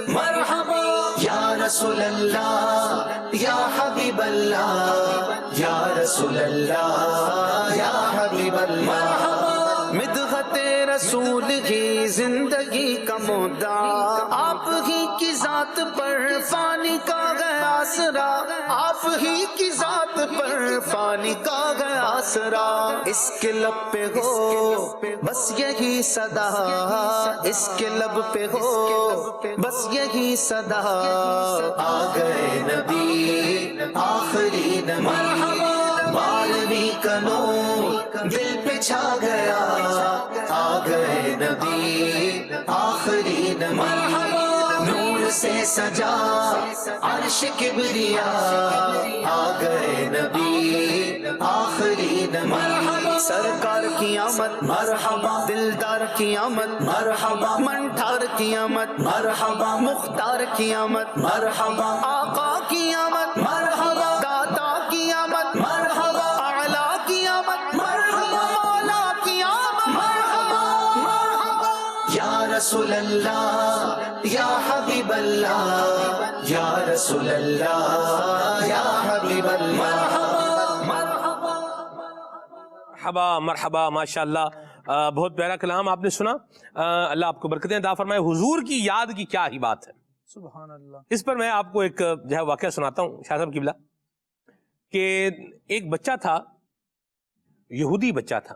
مرحبا یا رسول اللہ یا حبیب اللہ یا رسول اللہ یا حبیب اللہ مدحت رسول کی زندگی کا مدعا آپ ہی کی ذات پر فانی کا گیا آسرا آپ ہی کی ذات پر فانی کا گیا آسرا اس کے لب پہ ہو بس یہی صدا اس کے لب پہ ہو بس یہی صدا آ گئے نبی آخری نبی بارہویں کا نور دل پہ چھا گیا آ گئے نبی آخری نبی نور سے سجا عرش کبریا آ گئے نبی آخری نبی سرکار کی آمد مرحبا دلدار کی آمد مرحبا منٹھار کی آمد مرحبا مختار کی آمد مرحبا آقا کی آمد مرحبا داتا کی آمد مرحبا اعلیٰ کی آمد مرحبا مولا کی آمد مرحبا یا رسول اللہ یا حبیب اللہ یا رسول اللہ یا حبیب اللہ مرحبا مرحبا ماشاءاللہ بہت پیارا کلام آپ نے سنا اللہ آپ کو برکتیں عطا فرمائے حضور کی یاد کی کیا ہی بات ہے سبحان اللہ اس پر میں آپ کو ایک جو ہے واقعہ سناتا ہوں شاہ صاحب قبلہ کہ ایک بچہ تھا یہودی بچہ تھا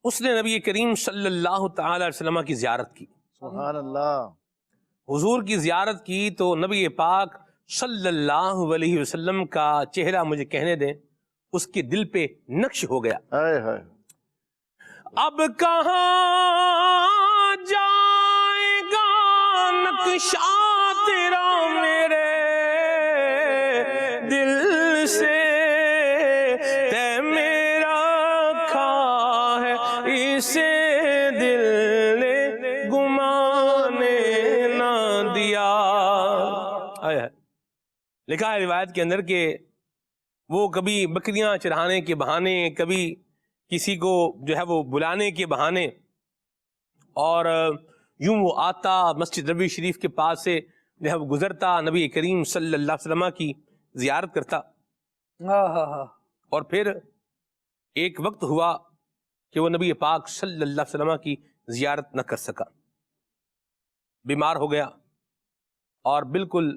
اس نے نبی کریم صلی اللہ تعالی علیہ وسلم کی زیارت کی سبحان اللہ حضور کی زیارت کی تو نبی پاک صلی اللہ علیہ وسلم کا چہرہ مجھے کہنے دیں اس کے دل پہ نقش ہو گیا ہائے ہائے اب کہاں جائے گا نقشہ تیرا میرے دل سے تے میرا رکھا ہے اسے دل نے گمانے نہ دیا لکھا ہے روایت کے اندر کہ وہ کبھی بکریاں چرانے کے بہانے کبھی کسی کو جو ہے وہ بلانے کے بہانے اور یوں وہ آتا مسجد نبوی شریف کے پاس سے جو ہے وہ گزرتا نبی کریم صلی اللہ علیہ وسلم کی زیارت کرتا اور پھر ایک وقت ہوا کہ وہ نبی پاک صلی اللہ علیہ وسلم کی زیارت نہ کر سکا بیمار ہو گیا اور بالکل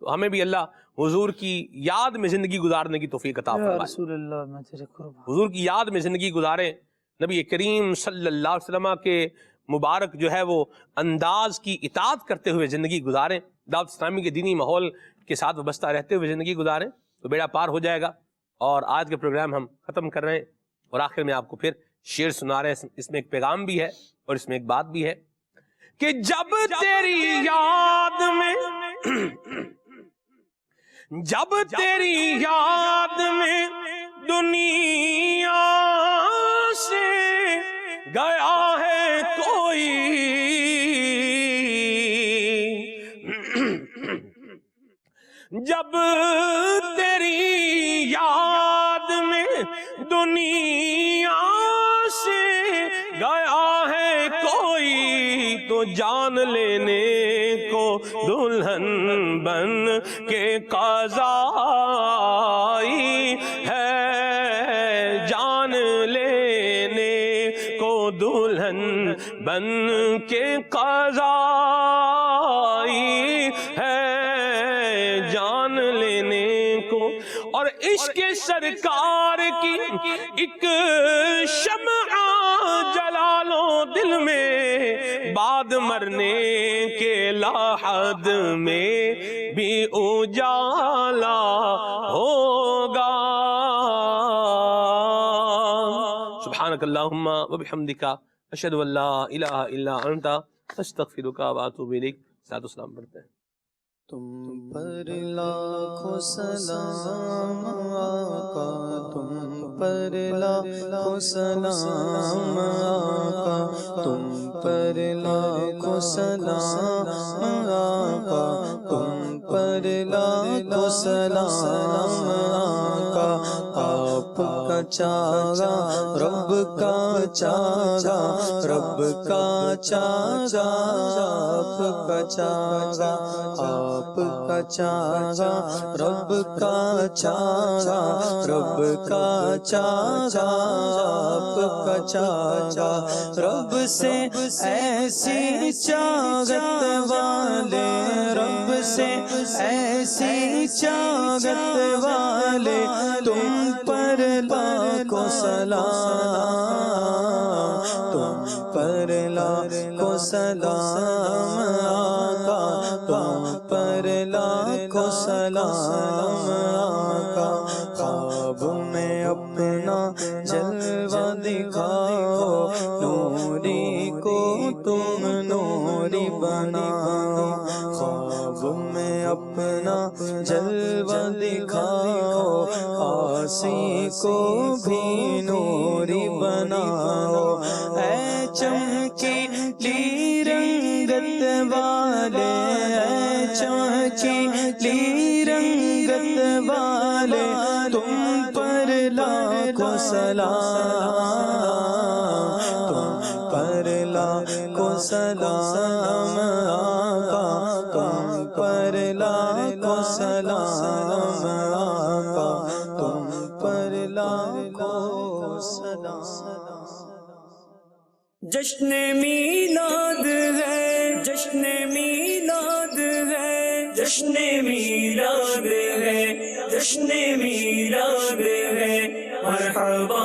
تو ہمیں بھی اللہ حضور کی یاد میں زندگی گزارنے کی توفیق عطا یا فرمائے. رسول اللہ میں تیرے قربان. حضور کی یاد میں زندگی گزاریں. نبی کریم صلی اللہ علیہ وسلم کے مبارک جو ہے وہ انداز کی اطاعت کرتے ہوئے زندگی گزاریں. دعوت اسلامی کے دینی ماحول کے ساتھ وابستہ رہتے ہوئے زندگی گزاریں تو بیڑا پار ہو جائے گا. اور آج کے پروگرام ہم ختم کر رہے ہیں اور آخر میں آپ کو پھر شعر سنا رہے ہیں. اس میں ایک پیغام بھی ہے اور اس میں ایک بات بھی ہے کہ جب تیری یاد میں جب تیری یاد میں دنیا سے گیا ہے کوئی جب تیری یاد میں دنیا سے گیا ہے کوئی تو جان لینے کو دلہن بن کے قضا آئی ہے. جان لینے کو دلہن بن کے قضا آئی ہے. جان لینے کو اور عشق سرکار کی ایک شمع جلا لو دل میں بعد مرنے کے لاحد میں بھی اجالا ہوگا. سبحانک اللہم و بحمدک اشہد ان لا الہ الا انت استغفرک و اتوب الیک. صلاۃ و سلام پڑھتے ہیں. تم پر لاکھوں سلام آقا، تم پر لاکھوں سلام آقا، تم پر لاکھوں سلام آقا، تم پر لاکھوں سلام آقا. آپ کا چاہا رب کا چاہا، رب کا چاہا، آپ کا چاہا، آپ کا چاہا رب کا چاہا، رب کا چاہا، آپ کا چاہا. رب سے ایسی چاہت والے، رب سے ایسی چاہت والے، تم پر لاکھوں سلام، تم پر لاکھوں سلام آقا، تم پر لاکھوں سلام آقا. خواب میں اپنا جلوہ دکھاؤ، نوری کو تم نوری بناؤ. خواب میں اپنا جلوہ دکھاؤ، عاصی کو بھی نوری بناؤ. اے چمکیلی رنگت والے، اے چمکیلی رنگت والے، تم پر لاکھوں سلام، تم پر لاکھوں سلام آقا، تم پر لاکھوں سلام آقا، تم پر لاکھوں سلام. جشن میلاد ہے، جشن میلاد ہے، جشن میلاد ہے، جشن میلاد ہے. مرحبا